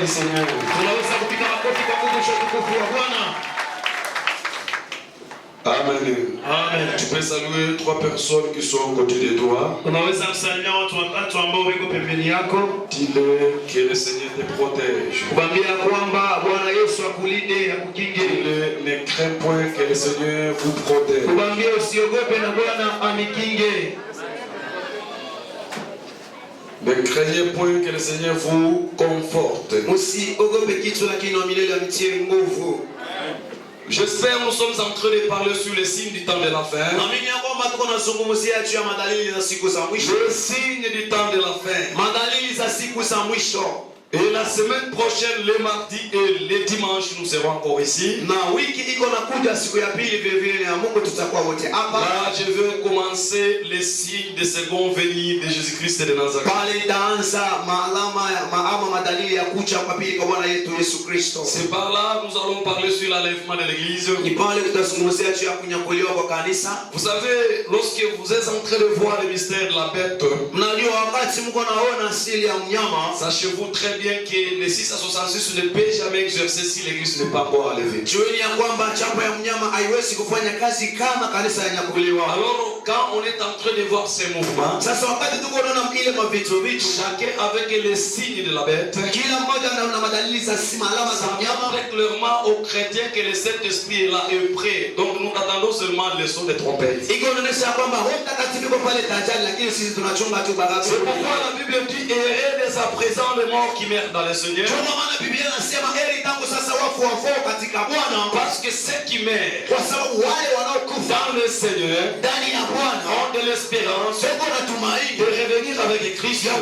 Seigneur. Amen. Amen. Tu peux saluer 3 personnes qui sont à côté de toi. Dis-leur que le Seigneur te protège. Dis-leur, ne crains point que le Seigneur vous protège. Ne craignez point que le Seigneur vous conforte. J'espère que nous sommes en train de parler sur les signes du temps de la fin. Les signes du temps de la fin. Et la semaine prochaine, le mardi et le dimanche, nous serons encore ici. Là, je vais commencer les signes de second venue de Jésus-Christ de Nazareth. C'est par là que nous allons parler sur l'enlèvement de l'église. Vous savez, lorsque vous êtes en train de voir le mystère de la bête, sachez-vous très bien que les 666 ne peut jamais exercer si l'église n'est pas encore enlevée. Alors, quand on est en train de voir ces mouvements, chacun avec les signes de la bête, ça montre clairement aux chrétiens que le Saint-Esprit est là et prêt. Donc nous attendons seulement le son des trompettes. C'est pourquoi la Bible dit errez dès à présent les morts qui meurent dans le Seigneur. Parce que ceux qui meurent dans le Seigneur ont de l'espérance de revenir avec Christ et aller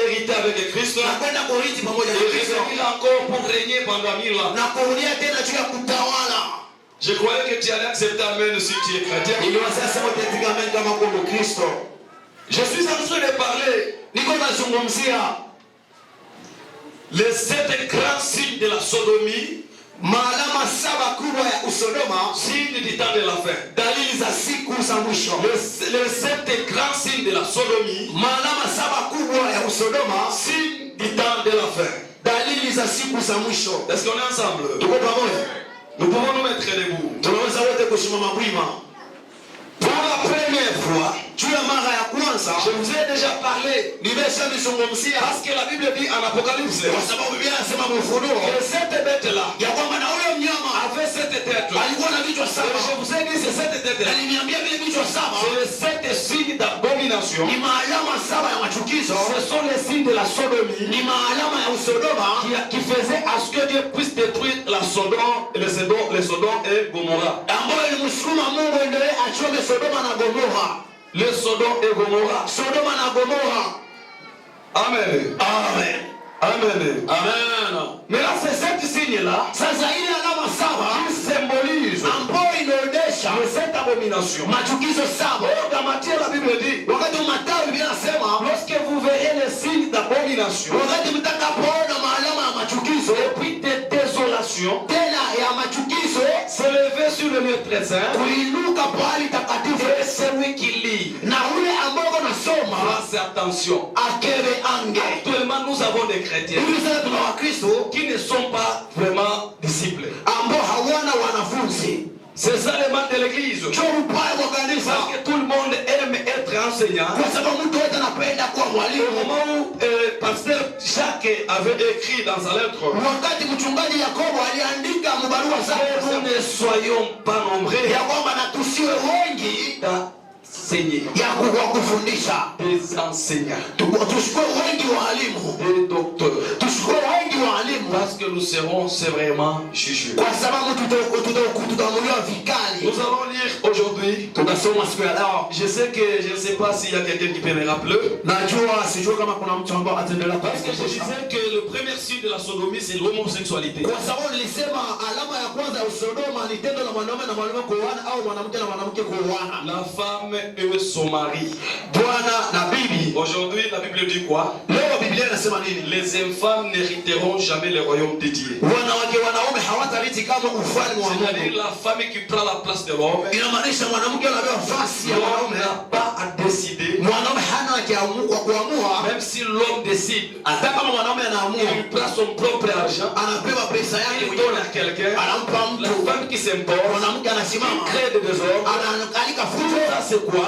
hériter avec Christ et revenir encore pour régner pendant 1000 ans. Je croyais que tu allais accepter Amen si tu es chrétien. Je suis en train de parler les 7 grands signes de la sodomie, signes du temps de la fin. Les 7 grands signes de la sodomie, signes du temps de la fin. Est-ce qu'on est ensemble? Nous pouvons nous mettre debout. Pour la première fois, je vous ai déjà parlé. Parce que la Bible dit en Apocalypse que cette bête-là avait 7 têtes. Et je vous ai dit ces 7 têtes-là, c'est les 7 signes d'abomination. Ce sont les signes de la sodomie qui faisaient à ce que Dieu puisse détruire la Sodome, les Sodome et Gomorrha. Le Sodome et Gomorrha. Amen. Amen. Amen. Amen. Mais là, c'est cette signe-là qui symbolise cette abomination. Dans Matthieu, la Bible dit, lorsque vous verrez les signes d'abomination et puis de désolation s'élever sur le lieu très saint, et celui qui lit, fasse attention. Actuellement, nous avons des chrétiens qui ne sont pas vraiment disciples. C'est ça le mal de l'église. Parce que tout le monde aime être enseignant. Au moment où pasteur Jacques avait écrit dans sa lettre, nous ne soyons pas nombreux d'enseigner. Des enseignants. Des docteurs. Parce que nous serons sévèrement jugés. Nous allons lire aujourd'hui. Je sais que je ne sais pas s'il y a quelqu'un qui peut me rappeler. Parce que je disais que le premier signe de la sodomie, c'est l'homosexualité. La femme et son mari. Aujourd'hui, la Bible dit quoi? Les infâmes n'hériteront jamais le royaume de Dieu. C'est-à-dire la femme qui prend la place de l'homme. L'homme n'a pas à décider. Même si l'homme décide, il prend son propre argent, il donne à quelqu'un. La femme qui s'impose, qui crée des désordres. Ça c'est quoi?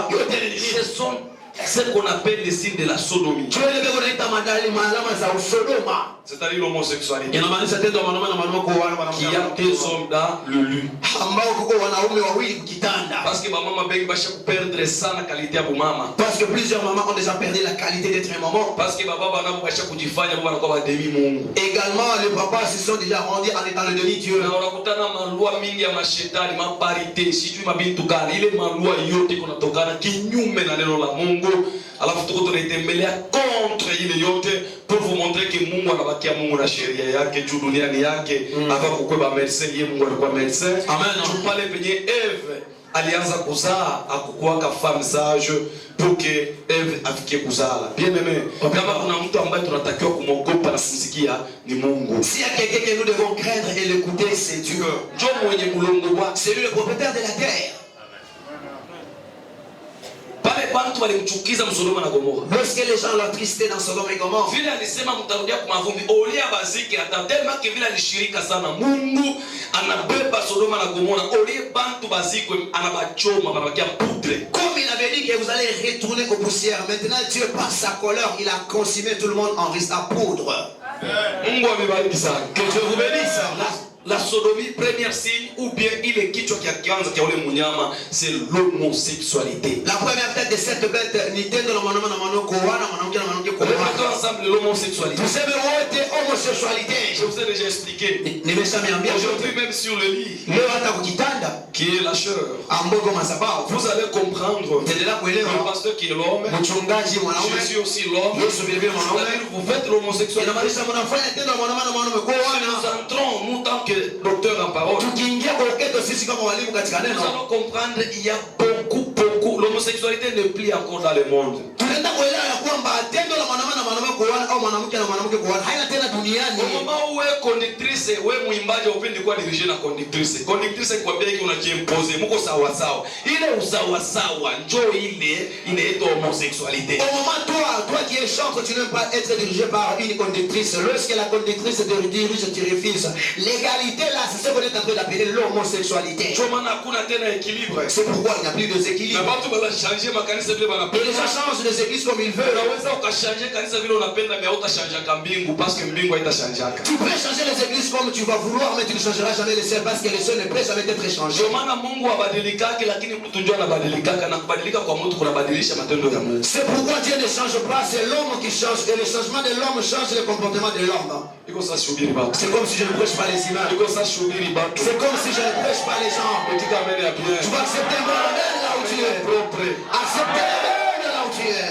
Ce sont ce qu'on appelle les signes de la sodomie. C'est-à-dire l'homosexualité. Il y a deux hommes dans le lit. Parce que maman va perdre ça la qualité à maman. Parce que plusieurs mamans ont déjà perdu la qualité d'être un maman. Parce que papa va également les papas se sont déjà rendus en étant le demi-dieu. Alors contre ile yote pour vous montrer que Mungu anabakia Mungu na sheria yake juu duniani yake ava kukweba médecin yeye Mungu alikuwa médecin. Amen. Tupale penye Eve alianza kuzaa akukuwaka femme sage pour que Eve afikie kuzala. Bien aimé, kama kuna mtu ambaye tunatakiwa kumogopa na kumsikia ni Mungu. Si y a quelqu'un que nous devons craindre et l'écouter, c'est Dieu. C'est lui le propriétaire de la terre. Lorsque les gens leur tristaient dans Sodome et Gomorrhe, comme il avait dit que vous allez retourner aux poussières, maintenant Dieu par sa colère il a consumé tout le monde en risque à poudre. Que Dieu vous bénisse. La sodomie, premier signe, ou bien il est qui c'est l'homosexualité. La première tête de cette bête, ensemble l'homosexualité. Vous savez où était homosexualité? Je vous ai déjà expliqué. Aujourd'hui même sur le lit, qui est la chair, vous allez comprendre le pasteur qui est l'homme, Jésus aussi l'homme. Vous faites l'homosexualité. Nous entrons, nous tant que docteur en parole, nous allons comprendre il y a beaucoup. L'homosexualité ne plie encore dans le monde. Au moment où est conductrice, où est mwimbaji upendi kuwa dirige na conductrice. Conductrice kwa begi unajimpose, muko sawa sawa. Ile usawa sawa, njoo ile inaitwa homosexualité. Au moment toi qui es chantre, tu n'aimes pas être dirigé par une conductrice. Lorsque la conductrice te dirige, tu refuses. L'égalité là, c'est ce qu'on est en train d'appeler l'homosexualité. C'est pourquoi il n'y a plus de déséquilibre. Et les gens changent les églises comme ils veulent. Tu peux changer les églises comme tu vas vouloir, mais tu ne changeras jamais les cieux parce que les cieux ne peuvent jamais être changés. C'est pourquoi Dieu ne change pas, c'est l'homme qui change. Et le changement de l'homme change le comportement de l'homme. C'est comme si je ne prêche pas les images. C'est comme si je ne prêche pas les gens. Tu vas accepter un bon amen là où tu es. Accepter l'amen là où tu es.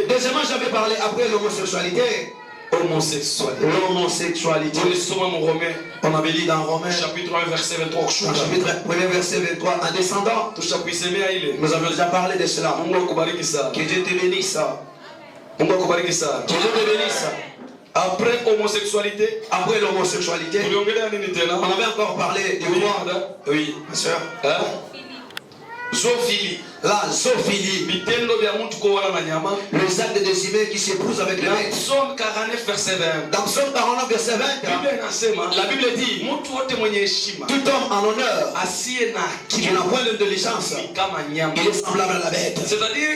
Deuxièmement, j'avais parlé après l'homosexualité. L'homosexualité. On avait lu dans Romains chapitre 1 verset 23. Chapitre 1 verset 23. En descendant, nous avions déjà parlé de cela. Que Dieu te bénisse. Que Dieu te bénisse. Après l'homosexualité, on avait encore parlé de quoi? Oui, ma soeur. Zoophilie. La zoophilie. Les actes des humains qui s'épousent avec les bêtes. Psaume 49 verset 20. Dans Psaume 49 verset 20, la Bible dit tout homme en honneur qui n'a point d'intelligence, il est semblable à la bête. C'est-à-dire,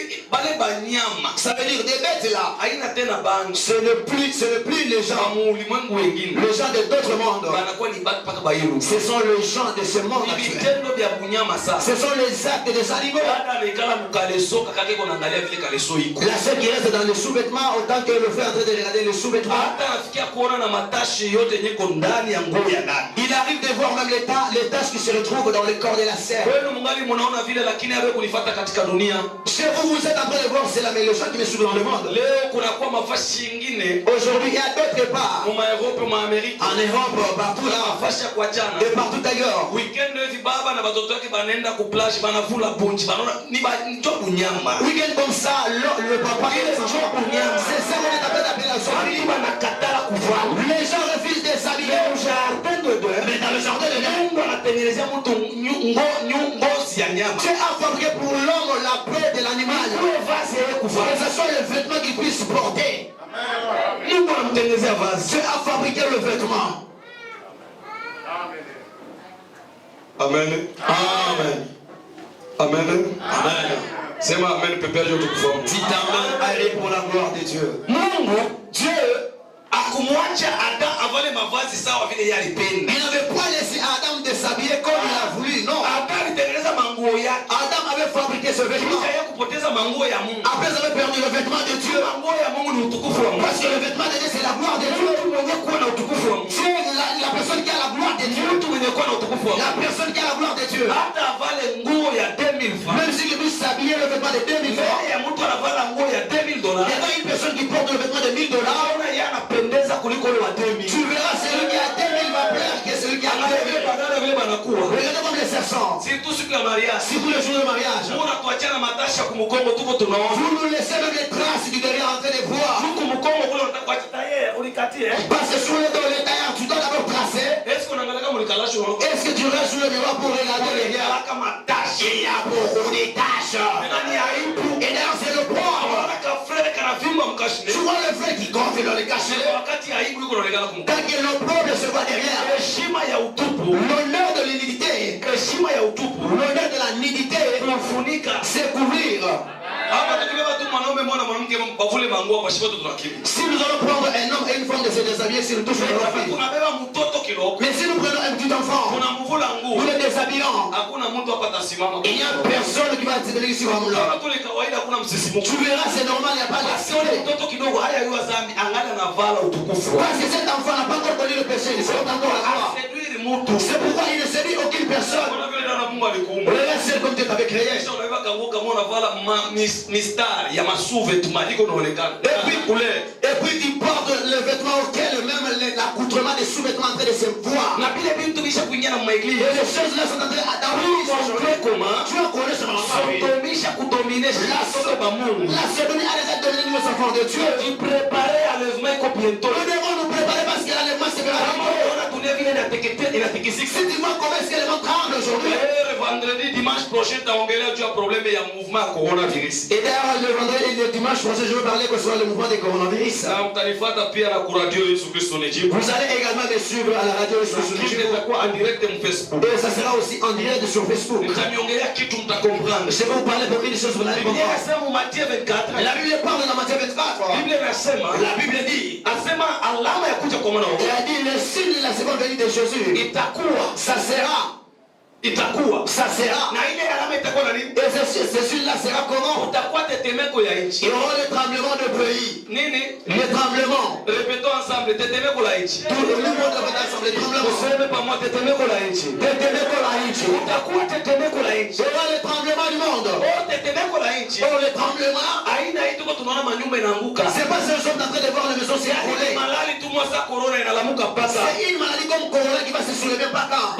ça veut dire des bêtes là. Ce n'est plus les gens de d'autres mondes. Ce sont les gens de ce monde actuel. Ce sont les actes des animaux. La sœur qui reste dans les sous-vêtements autant que le frère est en train de regarder les sous-vêtements. Il arrive de voir même les taches qui se retrouvent dans le corps de la sœur. Chez vous, vous êtes en train de voir, c'est la meilleure chose qui me suit dans le monde. Aujourd'hui, il y a d'autres parts. En Europe, partout là. Et partout ailleurs. Week-end comme ça, le papa et les enfants pour Niam. C'est ça qu'on est en train d'appeler la soirée. Les gens refusent de s'habiller au jardin de Dieu. Mais dans le jardin de Dieu, Dieu a fabriqué pour l'homme la paix de l'animal. Que ce soit le vêtement qu'il puisse porter. Dieu a fabriqué le vêtement. Amen. Amen. Amen. Amen. C'est ma amen, pépère, je te conforme. Dis amen, allez pour la gloire de Dieu. Dieu akumwacha Adam avale mavazi sawa vile yeye alipenda. Il n'avait pas laissé Adam de s'habiller comme il a voulu, non. Adam alitengeneza manguo yake. Adam avait fabriqué ce vêtement. Kisha yeye kupoteza manguo ya Mungu. Après il avait perdu le vêtement de Dieu. Manguo ya Mungu ni utukufu wa Mungu. Parce que le vêtement de Dieu c'est la gloire de Dieu. Mwenye kuwa na utukufu wa Mungu. Dieu la personne qui a la gloire de Dieu. Mtu mwenye kuwa na utukufu wa Mungu. La personne qui a la gloire de Dieu. Hata avale nguo ya 2000 francs. Même si il puisse s'habiller le vêtement de 2000 francs. Ya mtu anavala nguo ya 2000 dollars. Il y a une personne qui porte le vêtement de 1000 dollars. Ona yeye anapendeza kuliko le wa 2000. Tu verras celui qui a 2000 va plaire que celui qui a 2000. Regardez comme les serpents. Surtout siku ya mariage. Surtout le jour de mariage. Mbona tuachana matasha kumkongo tuko tunaona. Vous nous laissez même les traces du derrière en train de voir. Tuko mkongo kule unataka kuacha yeye ulikatie. Parce que sur le dos les taillards tu dois d'abord tracer. Est-ce qu'on angalia kama ulikalashi unaona? Est-ce que tu restes sur le miroir pour regarder derrière? Kama tashi Il y a beaucoup de taches. nani aibu. Et d'ailleurs c'est le pauvre. Ka frère kana vimba mkashine. Tu vois le frère qui gonfle dans les cachets. Wakati aibu yuko unaonekana kumkongo. Quand il est le pauvre se voit derrière. Heshima ya utupu. L'honneur de l'humilité. Heshima ya utupu. L'honneur de la nudité. Kufunika. C'est couvrir. Hapa tukibeba tu mwanaume mwana mwanamke bavule manguo hapa shiba tu tunakimbia. Si nous allons prendre un homme et une femme de se déshabiller, si nous touchons leur fille. Tunabeba mtoto kidogo. Mais si nous prenons un petit enfant, tunamvula nguo. nous le déshabillons. Hakuna mtu hapa atasimama. Il n'y a personne qui va se tenir ici comme là. Kama tu ni kawaida hakuna msisimuko. Tu verras, c'est normal, il n'y a pas d'accident. Mtoto kidogo haya yua zambi angalia na vala utukufu. Parce que cet enfant n'a pas encore connu le péché, il sait pas encore la gloire. C'est pourquoi il ne séduit aucune personne. Regarde celle comme Dieu t'avait créé. Et puis tu portes le vêtement auquel même l'accoutrement des sous-vêtements en train de se voir. Et les choses là sont en train d'arriver. Tu as connu ce moment. La sodomie a déjà donné nos enfants de Dieu. Nous devons nous préparer parce que l'enlèvement se verra. Si tu vois comment est-ce que les gens tremblent aujourd'hui. Vendredi, dimanche prochain, tu as ongelé du problème et un mouvement coronavirus. Et d'ailleurs, le vendredi et le dimanche prochain, je veux parler concernant le mouvement des coronavirus. Vous allez également me suivre à la radio et sur Facebook. Et ça sera aussi en direct sur Facebook. Je vais vous parler pour une chose, vous allez comprendre. La Bible parle dans Matthieu 24. La Bible dit, elle a dit le signe de la seconde venue de Jésus. Ça sera. Ça sera. Et ce signe-là sera comment? Il y aura le tremblement de pays. Le tremblement. Répétons ensemble. Tout le monde répète ensemble. Le tremblement. Il y aura le tremblement du monde. Oh, le tremblement. C'est pas ce jour en train de voir les maisons s'écrouler. C'est une maladie comme Corona qui va se soulever par quand.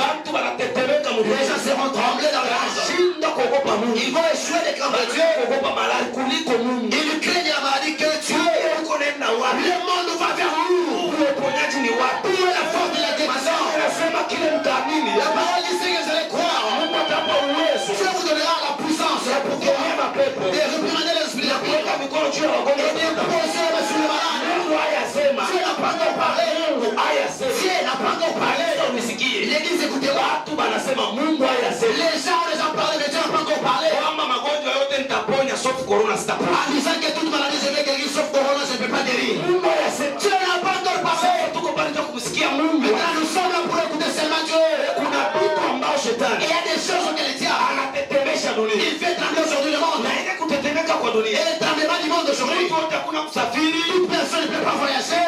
Les gens seront tremblés dans leur âge. Ils vont échouer des camps de Dieu. Ils craignent la maladie que Dieu. Le monde va vers nous. Pour la force de la guérison. La parole dit que je les croire. Dieu vous donnera la puissance pour guérir ma peuple. Et reprenez l'esprit de Dieu. Et déposer sur le malade. Dieu n'a pas encore parlé. Dieu n'a pas encore parlé. L'église, écoutez-moi. Les gens parlent, mais Dieu n'a pas encore parlé. En disant que toute maladie je vais guérir sauf Corona, je ne peux pas guérir. Dieu n'a pas encore parlé. Maintenant nous sommes là pour écouter seulement Dieu. Il y a des choses que les diables. Il fait trembler aujourd'hui. inatetemeka kwa dunia. Et le tremblement du monde aujourd'hui. Mtu wote hakuna kusafiri. Toute personne ne peut pas voyager.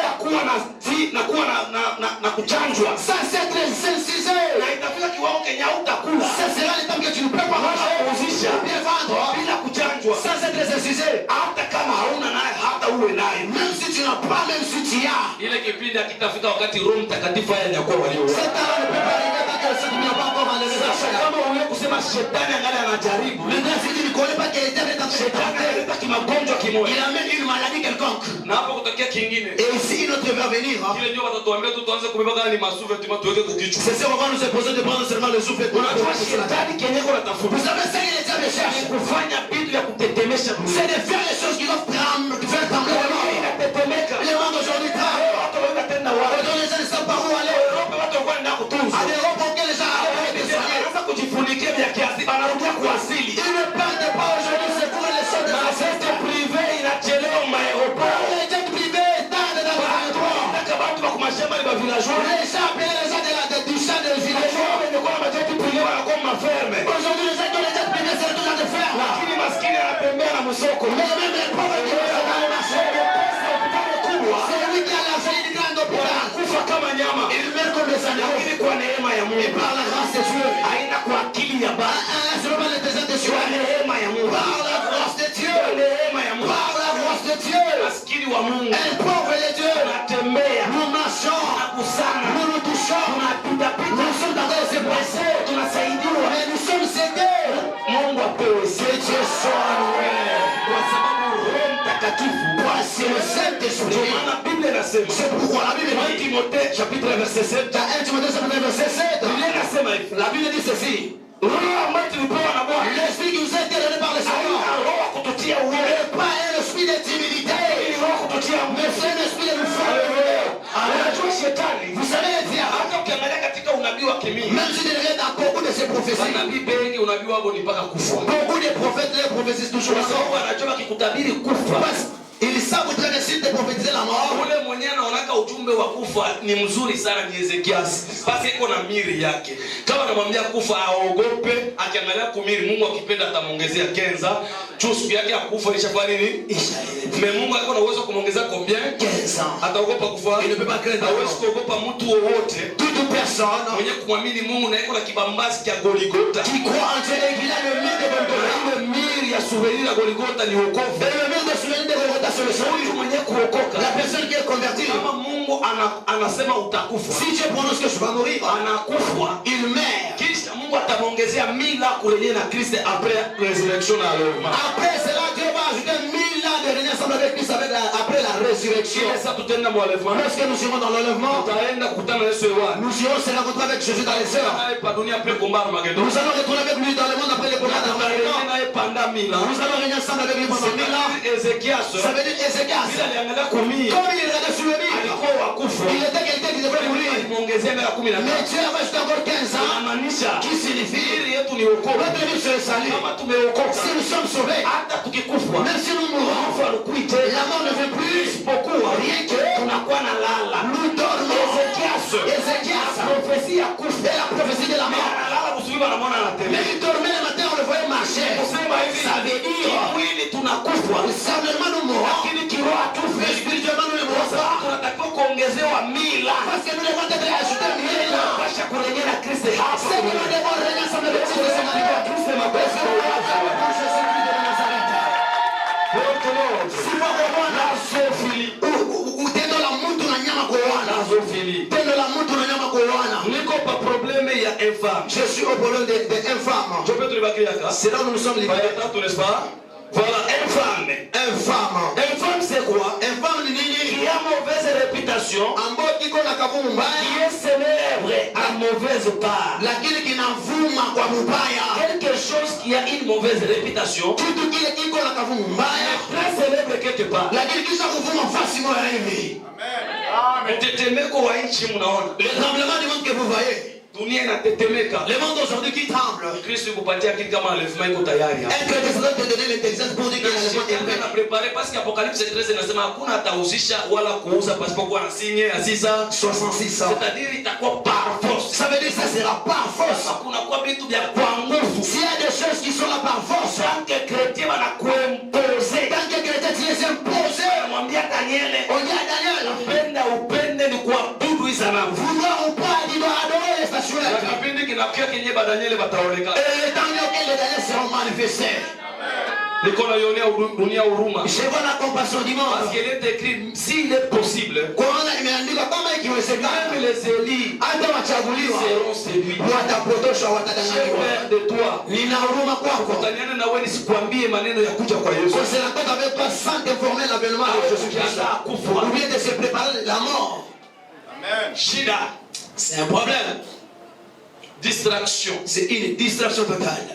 Na kuchanjwa. Ça c'est très sensible. Na itafika kiwango Kenya utakula. Ça sera le temps que tu ne peux pas manger. Kuuzisha. Bien vendre. Bila kuchanjwa. Ça c'est très sensible. Hata kama hauna naye hata uwe naye. Même si tu n'as pas, même si tu as. Ile kipindi akitafika wakati Roho Mtakatifu hayakuwa walio. Cet temps ne peut pas arriver tant que le Seigneur n'a pas encore enlevé la chair. Kama wewe kusema shetani angalia anajaribu. Maintenant si tu ne connais pas que le diable est en train de tenter, Kimagonjwa kimoja. il amène une maladie quelconque. Na hapo kutokea kingine. Et ici une autre va venir. Ile ndio watatuambia tu tuanze kubeba kama ni masuve tuweke kukichwa. C'est ce qu'on va nous imposer de prendre seulement le souffle. Unajua shetani kenyeko anatafuta. Vous savez ça que le diable cherche. Kufanya vitu vya kutetemesha. C'est de faire les choses qui doivent faire trembler le monde. Inatetemeka. Le monde aujourd'hui tremble. Watu wanaenda tena wapi? Aujourd'hui les gens ne savent pas où aller. Europe watu wanaenda kutunza. À l'Europe auquel les gens ont été soignés. Sasa kujifunikia vya kiasi banarudia kuasili. Ils ne partent pas aujourd'hui, c'est pour les choses de la Sekta privé inachelewa maaeroport. Les jets privés tardent dans l'aéroport. Nataka watu wa kumashamba ni villageois. Les gens appellent les gens du champ de villageois. Wanakuwa na majeti privé wanakuwa maferme. Aujourd'hui les gens qui ont les jets privés c'est tout de faire. Lakini maskini anatembea na msoko. Mais même les pauvres qui vont dans le marché. C'est lui qui a la faille du grand hôpital. Kufa kama nyama. Il meurt comme des animaux. Lakini kwa neema ya Mungu. Et par la grâce de Dieu. Haina kwa akili ya baba. C'est vraiment le désert de Dieu. Kwa neema ya Mungu. Par la grâce de Dieu. Kwa neema ya Mungu. Par la grâce de Dieu. Maskini wa Mungu. Un pauvre de Dieu. Tunatembea. Nous marchons. Tunakusana. Nous nous touchons. Tunapita pita. Nous sommes dans ce passé. Tunasaidiwa. Mais nous sommes aidés. Mungu apewe Que Dieu soit loué. kwa sababu Roho Mtakatifu C'est le Saint-Esprit. maana Biblia inasema C'est pourquoi la Bible Dans dit, Timothée chapitre verset 7 dans 1 Timothée chapitre verset 7, Biblia inasema hivi la Bible dit ceci. Roho ambaye tulipewa na Bwana L'esprit qui nous a été donné par le Seigneur haina roho wa kututia uoga n'est pas un esprit de timidité, ni roho kututia mais c'est un esprit de nous faire lever. Unajua shetani Vous savez le diable, hata ukiangalia katika unabii wa kimia même si tu regardes dans beaucoup de ces prophéties, manabii bengi unabii wao ni mpaka kufa beaucoup de prophètes les prophétisent toujours kwa la sababu mort. anajua akikutabiri kufa Parce qu'ils savent très bien s'ils te prophétiser la mort. ule mwenyewe anaonaka ujumbe wa kufa ni mzuri sana ni Ezekiasi basi iko na miri yake kama anamwambia kufa aogope akiangalia kumiri Mungu akipenda atamuongezea kenza tu siku yake ya kufa ilishafanya nini mais Mungu alikuwa na uwezo kumuongezea combien 15 ans. ataogopa kufa Il ne peut pas craindre. hawezi kuogopa mtu wowote Toute personne mwenye kumwamini Mungu na iko na kibambasi cha Goligota qui croit en Dieu et qu'il a le mire de Golgotha. ile miri ya souvenir ya Goligota ni wokovu Et le mire de souvenir de Golgotha sur le sol. huyu mwenye kuokoka La personne qui est convertie, kama Mungu anasema utakufa si Dieu prononce que je vais mourir, anakufa il meurt. kisha Mungu atamwongezea 1000 ans kurejea na Kristo après résurrection na enlèvement. Après cela, Dieu va ajouter 1000 ans de régner ensemble avec Christ après la résurrection. Kile sasa tutaenda mu enlèvement. Lorsque nous irons dans l'enlèvement, Tutaenda kukutana na Yesu hewani. nous irons se rencontrer avec Jésus dans les heures. Naye pa dunia après combat Armageddon. Nous allons retourner avec lui dans le monde après le combat d'Armageddon. Naye panda 1000 ans. Nous allons régner ensemble avec lui pendant 1000 ans. Ezekias. Ça veut dire Ézéchias. Bila aliangalia kumia. Comme il regardait sur le mire, Alikuwa wakufa. il était quelqu'un qui devait mourir. Alimwongezea miaka 15. Mais Dieu va ajouter encore 15 ans, Inamaanisha qui signifie ili yetu ni wokovu. notre vie sur le salut. Kama tumeokoka. Si nous sommes sauvés, Hata tukikufa. même si nous mourons, Kufa lukuite. la mort ne vient plus. Isipokuwa Rien que tunakuwa na lala. nous dormons. Ezekias. Ézéchias, Prophétie ya kufa. et la prophétie de la mort. Analala kusubi wanamwona anatembea. Mais il dormait le matin, on le voyait marcher. Kusema hivi. Ça veut dire, Kimwili tunakufa. certainement nous mourons, Lakini kiroho mais hatufi. spirituellement nous ne mourons pas. Tunatakiwa kuongezewa 1000 ans. Parce que nous devons être ajoutés 1000 ans. Pasha kurejea na Kristo hapa. C'est que nous devons régner ensemble avec Christ de Samaria. Kristo mabesi kwa watu. Jésus-Christ de Nazareth. Si kwa kuona Nazofili. utendo la mtu na nyama kuoana. Nazofili. Tendo la mtu na nyama kuoana. Niko pa probleme ya infâme. Je suis au problème des infâmes. Je peux te le baquer là. C'est là où nous sommes libérés. Pas tout n'est-ce pas? Voilà, infâme. Infâme. Infâme c'est quoi? Infâme ni nini? Qui a mauvaise réputation. Ambao kiko na kavumu Qui mbaya, est célèbre à mauvaise part. lakini kinavuma kwa mubaya. Quelque chose qui a une mauvaise réputation. Kitu kile kiko na kavumu mbaya, Très célèbre quelque part. lakini kisha kuvuma fasi moja hivi. Mtetemeko wa nchi mnaona. Le tremblement du monde que vous voyez, Dunia inatetemeka. le monde aujourd'hui qui tremble. Kristo yukupatia kitu kama enlèvement iko tayari hapa. Est-ce que tu dois te donner l'intelligence pour dire que l'enlèvement est prêt? Na préparer parce que Apocalypse 13 inasema hakuna atauzisha wala kuuza pasipokuwa na sinye ya 66 ans. c'est-à-dire itakuwa par force. Ça veut dire que ça sera par force. Hakuna kwa vitu vya kwa nguvu. S'il y a des choses qui sont là par force, Tant que chrétien wanakuempo les imposer. Anamwambia Daniel, On dit à Daniel, upende ni kuabudu hizo sanamu. vouloir ou pas, il doit adorer les statuettes. Na kipindi kinakuja kenye ba Daniel bataonekana. Et le temps auquel les Daniel seront manifestés. Niko na yonea dunia huruma. Je vois la compassion du monde. Parce qu'il est écrit, s'il est possible, Kuona imeandikwa kama ikiwezekana, même les élus hata wachaguliwa seront séduits. watapotoshwa, J'ai watadanganywa. peur de toi. Nina huruma kwako. Utaniana na wewe nisikwambie maneno ya kuja kwa Yesu. On se raconte avec toi sans t'informer l'avènement de Jésus-Christ. Ou bien de se préparer la mort. Amen. Shida, C'est un problème. distraction. C'est une distraction totale.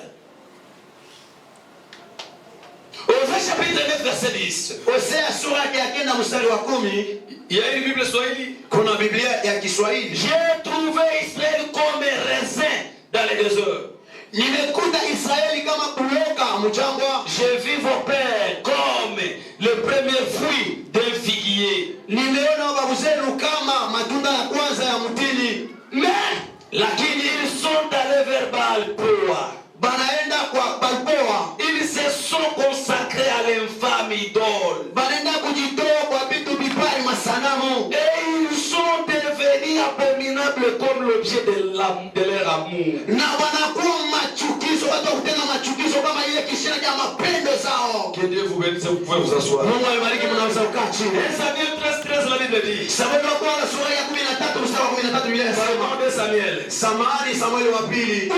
Osée chapitre 9 verset 10. Hosea sura ya 9 mstari wa 10. Il y a une Bible Swahili. Kuna Biblia ya Kiswahili. J'ai trouvé Israël comme raisin dans les déserts. Nimekuta Israeli kama kuloka mchangwa. J'ai vu vos pères comme le premier fruit d'un figuier. Nimeona babu zenu kama matunda ya kwanza ya mtini. Mais Lakini ils sont allés vers Baal-Peor. banaenda kwa Balboa. Ils se sont consacrés à l'infâme idole. Banaenda kujitoa kwa vitu vibaya masanamu. Et ils sont devenus abominables comme l'objet de leur amour. Na wanakuwa machukizo, watu kutenda machukizo kama ile kishina cha mapendo zao. Que Dieu vous bénisse, vous pouvez vous asseoir. Mungu awabariki, mnaweza kukaa chini. Et Samuel 13, la Bible dit. Samueli wa kwanza sura ya 13 mstari wa 13 Biblia inasema, Parlons de Samuel. samahani, Samueli wa pili.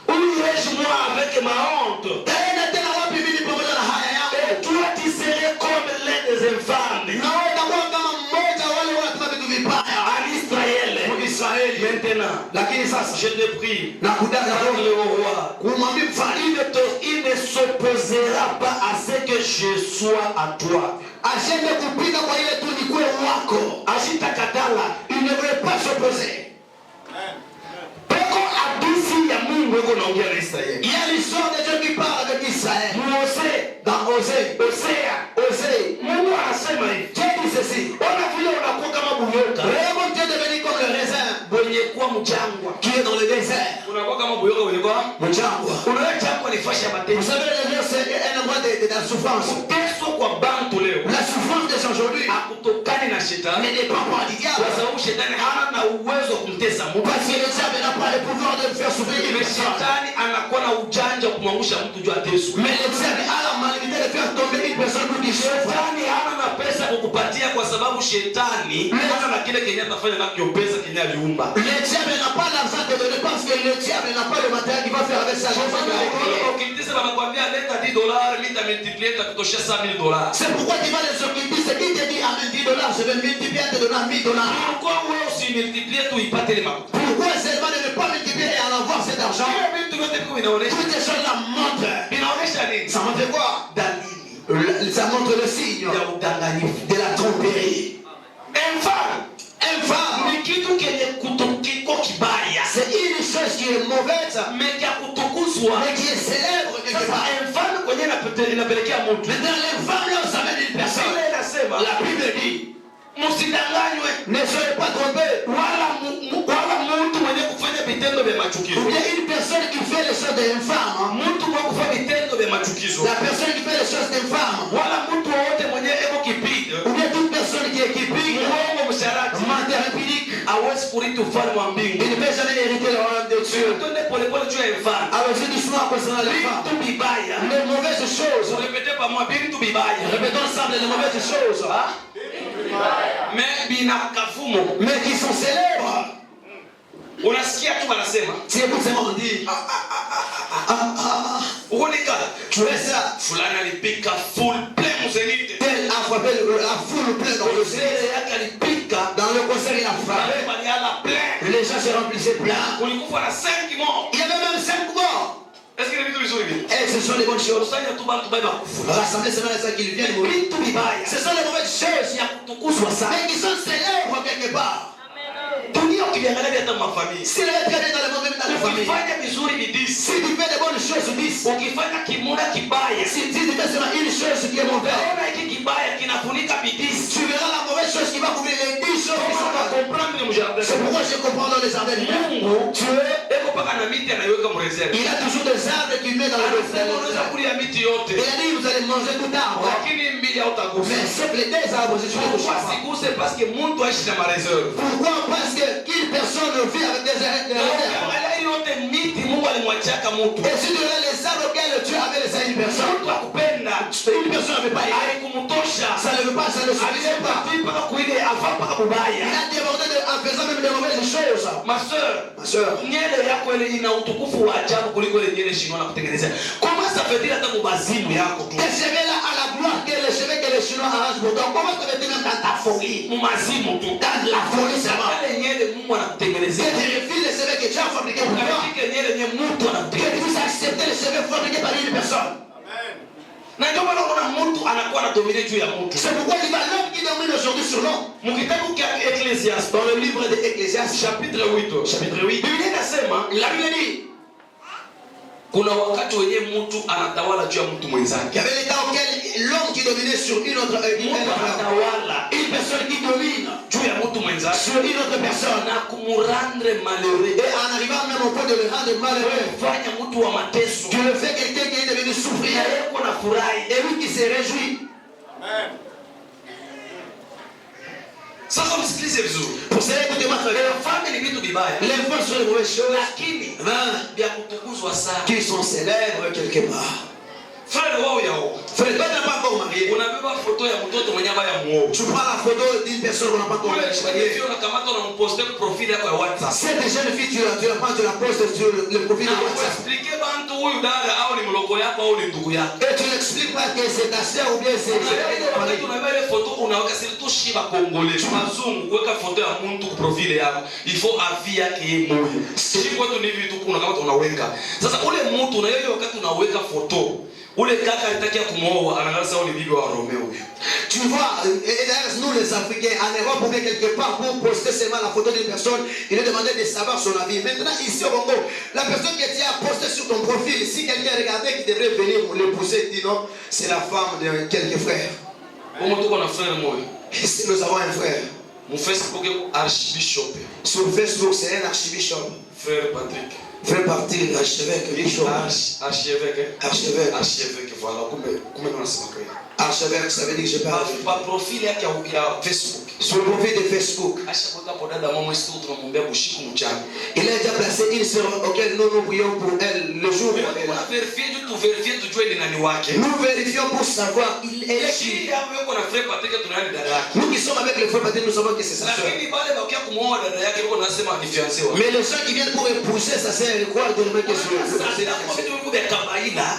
Où irai-je moi avec ma honte? Taenda tena wapi mimi pamoja na haya yangu? Et toi tu serais comme l'un des infâmes Na wewe utakuwa kama mmoja wale wanatenda vitu vibaya en Israël. Israeli. Maintenant, Lakini sasa je te prie, na kudanga parle roho au roi. kumwambia mfalme Il ne s'opposera pas à ce que je sois à toi. ashende kupinga kwa ile tu ni kwe wako. Ashitakatala. Il ne veut pas s'opposer. Peko hadisi ya Mungu yuko naongea na Israeli. Il y a l'histoire de Dieu qui parle avec Israël. Mose, Dans Osée, Osée, Mungu anasema hivi. Dieu dit ceci. Ona vile unakuwa kama buyoka. Vraiment Dieu est devenu comme le raisin Mwenye kuwa mjangwa. qui est dans le désert. Unakuwa kama buyoka mwenye kuwa. Mjangwa. Unaona jangwa ni fashi ya Vous mateso. savez, le désert c'est un endroit de la souffrance. Kuteswa kwa bantu leo. La souffrance de aujourd'hui Hakutokani na ne shetani. dépend pas du Kwa diable. sababu shetani hana na uwezo wa kumtesa mtu. Parce que le diable n'a pas le pouvoir de le faire souffrir une Mais personne. shetani anakuwa na ujanja wa kumwangusha mtu juu ateswe. Mais le diable a la malédiction de faire tomber une personne pour qu'il souffre. Shetani hana na pesa kukupatia kwa sababu shetani hana na kile kenye atafanya na kio pesa kenye aliumba. Le diable n'a pas l'argent de donner parce que le diable n'a pas le matériel qu'il va faire avec sa chose. Ukimtisa wanakuambia leta $10, mimi nitamultiplier nitakutoshia $100,000. C'est pourquoi tu vas les occultistes qui te dit amène $10, je vais multiplier te donner $1000. Pourquoi wewe usimultiplie tu ipate ile makuta? Pourquoi seulement de ne pas multiplier et en avoir cet argent? Hiyo vitu vyote viko vinaonesha. Toutes ces choses-là montrent. Vinaonesha nini? Ça montre quoi? Dalili Ça montre le signe ya udanganyifu. de la tromperie. Mfano, Infâme, ni kitu kenye kutukiko kibaya. c'est une chose qui est mauvaise, Mais ya kutukuzwa. mais qui est célèbre quelque Sasa part. mfano kwenye inapelekea mtu. Maintenant, l'infâme là, ça vient d'une personne. Biblia inasema La Bible dit, msidanganywe ne soyez pas trompés. wala mtu mwenye kufanya vitendo vya machukizo. Ou bien une personne qui fait les choses d'infâme, Mtu mwenye kufanya vitendo vya machukizo. la personne qui fait les choses d'infâme, Wala mtu wote mwenye eko kipiga. ou bien toute personne qui est équipique, Uongo msharati. menteur impudique, Hawezi kurithi ufalme wa mbingu. il ne peut jamais hériter le royaume de Dieu. Twende polepole juu ya mfano. Alors, je dis souvent concernant les femmes, Vitu vibaya. les mauvaises choses, Répétez pas moi, vitu vibaya. répétons ensemble les mauvaises choses, hein, Mais bina kafumo. mais qui sont célèbres. Unasikia tu wanasema. Si écoute seulement on dit, Ukonika. tu es ça, Fulani alipika full plein mzenite. tel a frappé la foule pleine dans le ciel. Mzee yake alipika. Dans le concert, il a frappé. Waliala plein. Les gens se remplissaient plein. Kulikufa na 5 morts. Il y avait même 5 morts. Est-ce que ni vitu vizuri hivi? Et ce sont les bonnes choses. Kusanya tu bantu baba kufa. Rassembler seulement les gens qui viennent mourir. Vitu vibaya. Ce sont les mauvaises choses Ya kutukuzwa sana. mais qui sont célèbres quelque part. Dunia ukiangalia hata mafamilia. Si les très bien dans le monde, même dans les familles. Ukifanya vizuri bidii. Si tu fais de bonnes choses, 10. Ukifanya kimoja kibaya. Si tu fais seulement une chose qui est mauvaise, Unaona hiki kibaya kinafunika bidii. tu verras la mauvaise chose qui va couvrir les 10 choses qui sont Kama bonnes. comprendre le jardin. C'est pourquoi je comprends dans les jardins. Mungu Dieu eko Il a toujours des arbres qu'il met dans le réserve. Il a dit vous allez manger tout arbre. Mais sauf les deux arbres, je suis c'est parce que monde doit acheter ma réserve. Pourquoi? Parce qu'une personne vit avec des réserves. Et si tu as les arbres auxquels Dieu avait laissé une personne, une personne n'avait pas aimé. Ça ne veut pas, ça ne suffisait pas. Il a débordé en faisant même des mauvaises choses. Ma soeur, comment ça veut dire que tes cheveux là à la gloire que les cheveux que les Chinois arrangent pour toi, comment ça veut dire même dans ta folie? Dans la folie seulement. Que tu refuses les cheveux que tu as fabriqués pour toi. Que tu puisses accepter les cheveux fabriqués par une personne. C'est pourquoi il va l'homme qui domine aujourd'hui sur l'homme. Dans le livre de Ecclésiaste, chapitre 8, la Bible dit kuna wakati wenye mtu anatawala juu ya mtu mwenzake. Il y avait les temps auxquels l'homme qui dominait sur une autre une personne qui domine juu ya mtu mwenzake sur une autre personne na kumurendre malheureux, et en arrivant même au point de le rendre malheureux, fanya mtu wa mateso, tu le fais quelqu'un qui est devenu souffrir et lui qui se réjouit. Amen. Sasa msikilize vizuri. Pour cela écoutez-moi très bien. Femme ni vitu vibaya. Les femmes sont les mauvaises choses. Lakini vya kutukuzwa sana. Qui sont célèbres quelque part. Frère wao yao. Frère, toi n'es pas encore marié. Unabeba photo ya mtoto mwenye baya muoa. Tu prends la photo d'une personne qu'on n'a pas encore mariée. Ule unakamata na mposte kwa profil yako ya WhatsApp. Cette jeune fille tu la prends, tu la postes sur le profil de WhatsApp. Expliquer bantu huyu dada au ni mloko yako au ni ndugu yako. Et tu n'expliques pas que c'est ta sœur ou bien c'est unabeba ile photo unaweka surtout shiba Congolais. Mazungu kuweka photo ya mtu kwa profil yako. Il faut avis yake yeye moyo. Sisi kwetu ni vitu kuna kama unaweka. Sasa ule mtu na yeye wakati unaweka photo ule kaka alitaka kumwoa anaanza sawa ni bibi wa Romeo huyo. Tu vois, et d'ailleurs nous les Africains en Europe on vient quelque part pour poster seulement la photo d'une personne, il est demandé de savoir son avis. Maintenant ici au Congo, la personne que tu as posté sur ton profil, si quelqu'un regardait qui devrait venir l'épouser, il dit non, c'est la femme de quelques frères. Nous avons un frère. Mon Facebook est archbishop. Sur Facebook c'est un archbishop. Frère Patrick. Frère Patrick, archevêque, bishop. Archevêque, voilà. Comment on s'appelle? Archevêque, ça veut dire que je parle. Par profil il y a Facebook. Sur le profil de Facebook. Il a déjà placé une sœur auquel nous prions pour elle le jour où elle est là. Nous vérifions pour savoir il est qui. Nous qui sommes avec le frère Patrick, nous savons que c'est sa sœur. Mais les gens qui viennent pour épouser sa sœur, ils croient que c'est la sœur.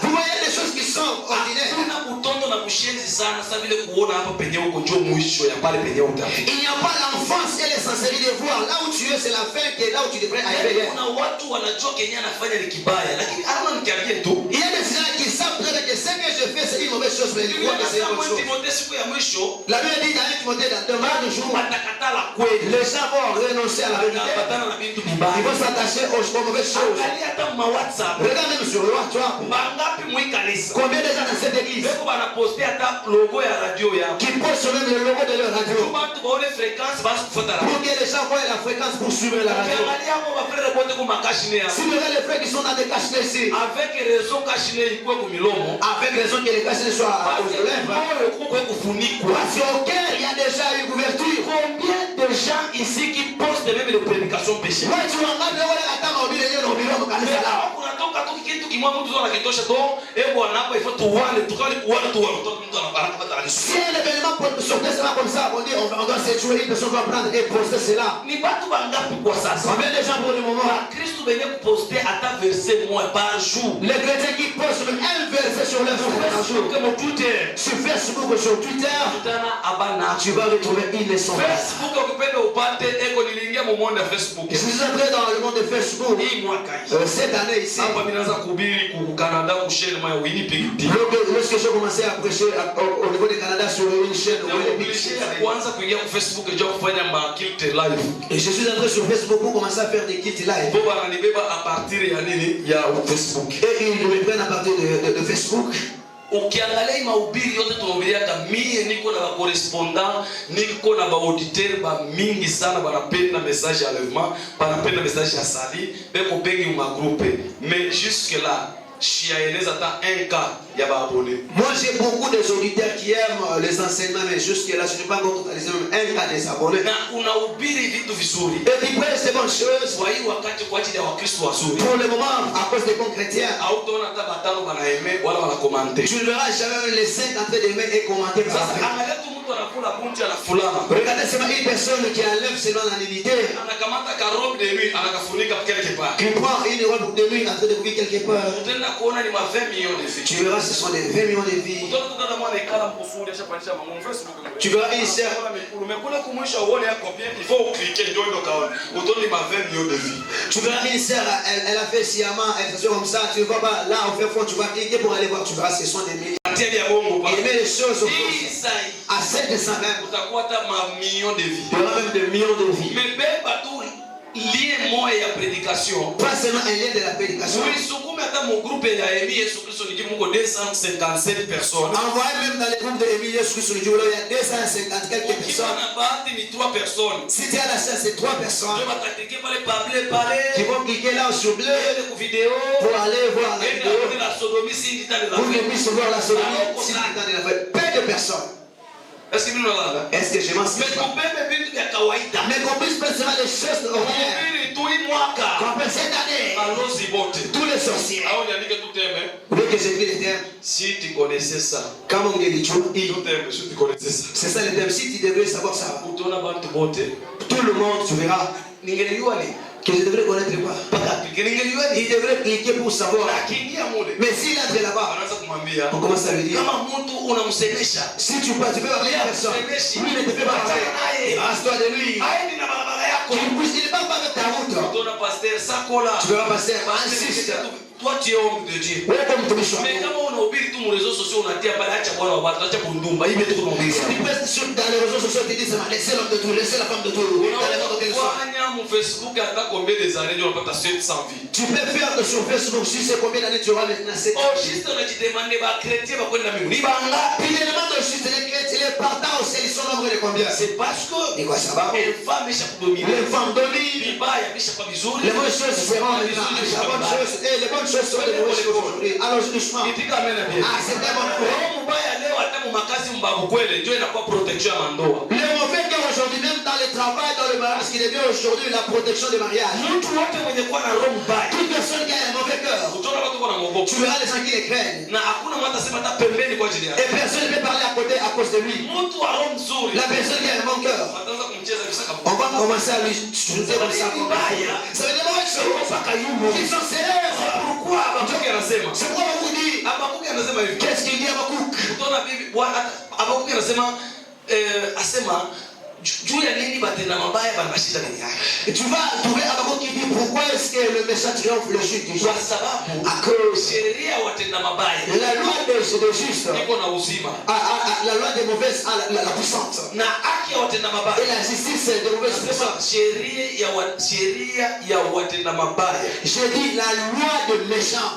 Vous voyez des choses qui sont ordinaires. Il n'y a pas l'enfance et les sincérités de voir là où tu es, c'est la fin qui est là où tu devrais aller. Il y a des gens qui savent très bien que ce que je fais c'est une mauvaise chose, mais ils croient que c'est une bonne chose. La Bible dit dans Timothée, dans deux jours, les gens vont renoncer à la vérité. Ils vont s'attacher aux mauvaises choses. Regarde même sur le WhatsApp. Combien de gens dans cette église qui postent même le logo de leur radio pour que les gens voient la fréquence pour suivre la radio? Si vous regardez les frères qui sont dans des cachenets ici, avec raison que les cachenets soient aux lèvres, parce qu'au cœur il y a déjà une couverture. Combien de gens ici qui postent même les prédications péchées? Si un événement sortait cela comme ça, on dit on doit se jouer, une personne doit prendre et poster cela. Combien de gens pour le moment? Les chrétiens qui postent même un verset sur leur Facebook par jour. Sur Facebook ou sur Twitter, tu vas retrouver une leçon. Je suis entré dans le monde de Facebook cette année ici. Lorsque j'ai commencé à prêcher au niveau du Canada sur une chaîne et je suis entré sur Facebook pour commencer à faire des kits live. Et ils me prennent à partir de Facebook. ukiangalia mahubiri yote tunahubiria mie niko na correspondant, niko na auditeur ba mingi sana banapenda message ya lèvement, banapenda message ya sali, beko bengi mu groupe. Mais jusque là, chiaeleza ta un cas ya ba abonné. Moi j'ai beaucoup de auditeurs qui aiment les enseignements, mais jusque là je n'ai pas encore totalisé même un cas des abonnés. Na unahubiri vitu vizuri. Et tu prêches de bonnes choses. Kwa hiyo wakati kwa ajili ya Wakristo wazuri. Pour le moment, à cause des bons chrétiens, hautaona hata batano banaeme wala wana commenter. Tu ne verras jamais les saints en train d'aimer et commenter par Sasa angalia tu mtu anakula bunchi anafulana. Regardez seulement une personne qui enlève selon la nudité. Anakamata ka robe de nuit anakafunika quelque part. Qui prend une robe de nuit en train de couper quelque part. Utaenda kuona ni ma 20 millions de vies. Tu verras ce sont des 20 millions de vies. Tu verras une sœur. Il faut cliquer ma 20 millions de vies. Tu verras une sœur, elle a fait sciemment, elle fait comme ça, tu ne vois pas là au fait fond, tu vas cliquer pour aller voir, tu verras ce sont des millions. Il met les choses au fond. À 700 même. Tu auras millions de vies. Tu auras même des millions de vies. Mais lien moi ya prédication. Pas seulement un lien de la prédication. Oui, sukume hata mon groupe ya Emi Yesu Kristo ni mungu 257 personnes. Envoyez même dans les groupes de Emi Yesu Kristo, il y a 250 quelques personnes. On a bahati ni 3 personnes. Si tu as la chance, c'est 3 personnes. Je vais t'attaquer par les parler. Qui vont cliquer là sur bleu vidéo pour aller voir la vidéo. La sodomie si dans Pour qu'ils puissent voir la sodomie si dans la fête. Peu de personnes. Est-ce que nous là? Est-ce que je m'en suis? Mais qu'on puisse penser les choses ordinaires. Qu'on peut cette année. Tous les sorciers. Vous voulez que j'écris les termes? Si tu connaissais ça. Comme on dit, si tu connaissais ça. C'est ça le terme. Si tu devrais savoir ça. Tout le monde, tu verras. Que je devrais connaître quoi? Il devrait cliquer pour savoir. Mais s'il entre là-bas, on commence à lui dire. Si tu peux parler à personne. Lui ne te fait pas parler. Reste-toi de lui. Il ne parle pas avec ta route. Tu verras pasteur, insiste. Toi tu es homme de Dieu. Mais quand on obéit tous les réseaux sociaux, on a dit à acha bwana wa watu, acha kundumba, hivi tu tunaongea. Si tu passes dans les réseaux sociaux, tu dis laissez l'homme de tout, laissez la femme de tout. Mon Facebook a combien des années on pas 700 vies. Tu peux faire sur Facebook si c'est combien d'années tu auras maintenant 700. Oh juste on a dit demander ba chrétien ba kwenda mbinguni. Banga. Puis il demande juste les chrétiens, les partants aussi ils sont nombreux de combien? C'est parce que et quoi ça va? Les femmes échappent dominer. Les femmes dominent. Vibaya bisha kwa vizuri. Les bonnes choses seront les bonnes choses et les bonnes choses seront les mauvaises choses aujourd'hui. Alors doucement. Ah c'est très bon. Le mauvais cœur aujourd'hui, même dans le travail, dans le mariage, qui devient aujourd'hui la protection du mariage. Toute personne qui a un mauvais cœur, tu verras les gens qui les craignent. Et personne ne peut parler à côté à cause de lui. La personne qui a un bon cœur, on va commencer à lui chuter comme ça. Ça veut dire mauvaises choses. Ils sont célèbres. Pourquoi? C'est quoi vous dit? Qu'est-ce qu'il dit à Habakkuk? Habakkuk anasema asema juu ya nini batenda mabaya banashinda duniani. Tu vas trouver Habakkuk qui dit pourquoi est-ce que le méchant triomphe le juste du kwa sababu à cause sheria watenda mabaya la loi des justes iko na uzima, la loi des mauvaises la puissante, na haki ya watenda mabaya et la justice des mauvaises puissantes. sheria ya watenda mabaya, je dis la loi de méchant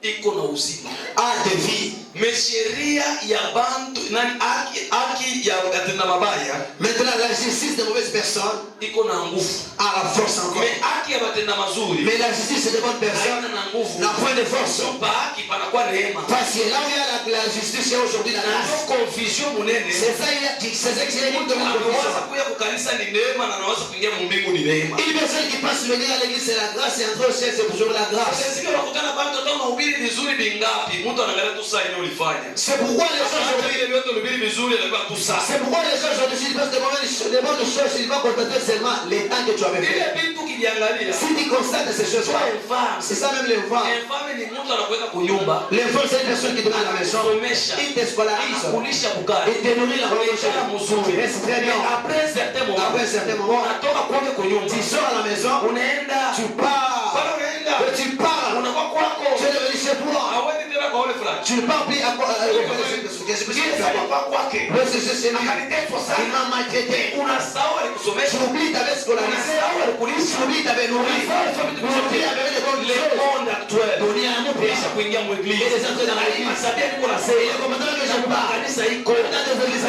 iko na uzima a de vie. Mais sheria ya bantu nani haki ya watenda mabaya, maintenant la justice des mauvaises personnes iko na nguvu, a la force encore. Mais haki ya watenda mazuri, mais la justice des bonnes personnes na nguvu, n'a point de force. Pas haki panakuwa neema. Parce que là où il y a la justice, il y a aujourd'hui la grâce. Confusion munene. C'est ça qui est beaucoup de confusion. Kuya kukanisa ni neema na naweza kuingia mbingu ni neema. Une personne qui passe venir à l'église c'est la grâce et entrer au ciel c'est toujours la grâce. C'est pourquoi les gens aujourd'hui ils passent des bonnes choses, ils vont constater seulement les temps que tu avais fait. Si tu constates ces choses-là, c'est ça même les femmes. Les femmes c'est une personne qui demande à la maison, il te scolarise, il te nourrit la religion, il reste très bien. Après un certain moment, tu sors à la maison, tu pars, tu parles, tu es devenu chez toi. Tu ne parles plus à quoi? Qu'est-ce que tu fais? Il m'a maltraité. Tu oublies ta belle scolarisée. Tu oublies ta belle nourrie. Tu oublies ta belle bonne chose. Donner un mot pour ça. kuingia mu Et église. les entrées dans l'église. Sabia niko na sema. Et le commandant que j'aime pas. Kanisa iko. Dans des églises,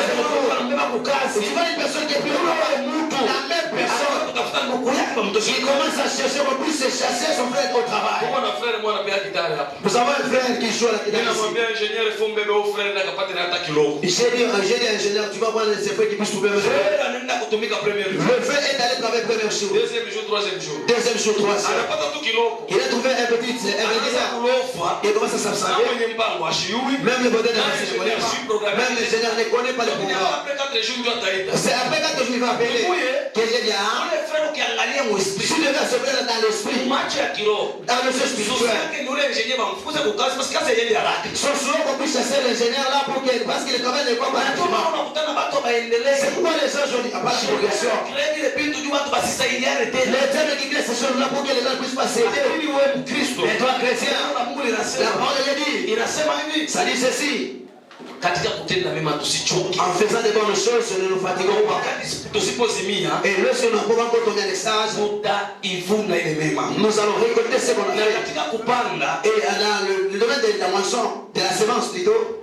Wanambeba kukazi. tu vois une personne qui est plus loin, la même personne. Kutafuta ndugu yake Il bamtoshi. commence à chercher, on peut se chasser son frère au travail. Kwa na frère mwana pia gitari hapa. Nous avons un frère qui joue à la guitare ici. Ninamwambia ingenieur faut mbebe au frère na kapate na hata kidogo. J'ai dit ingénieur, tu vas prendre ses frères qui puissent trouver un frère. Frère anaenda kutumika premier jour. Le frère est allé travailler premier jour. Deuxième jour, troisième jour. Deuxième jour, troisième. Anapata tu kidogo. Il a trouvé un petit Anaanza kulofa. il commence à Na s'absenter. mwenye mpango ashiui. Même le modèle ne connaît pas. Même l'ingénieur ne connaît pas le programme. Après 4 jours ndio ataita. C'est après quand je vais appeler que j'ai dit, ah, Ule frère ukiangalia mu je esprit. suis devenu ce frère dans l'esprit, Macho ya kiroho. dans le sens Sasa spirituel. yake ni ule engineer bamfukuze kukazi parce que kazi yeye haraka. Son souvent qu'on puisse chasser l'ingénieur là pour que, parce que le travail n'est pas rapidement. Unakutana watu waendelee. C'est pourquoi les gens aujourd'hui, à part la progression, Kredi ile bintu juu watu basisaidiane tena. les thèmes qui créent ces choses-là pour que les gens puissent passer. Lakini wewe Mkristo. Et toi, chrétien, Neno la Mungu la linasema. parole de Dieu dit, Inasema hivi. ça dit ceci, Katika kutenda mema tusichoke. en faisant des bonnes choses, ne nous fatiguons pas. Wakati tusipozimia Et lorsque nous pouvons tomber en extase, tutaivuna ile mema. nous allons récolter ce qu'on a Na fait. katika kupanda Et dans le domaine de la moisson, de la semence plutôt,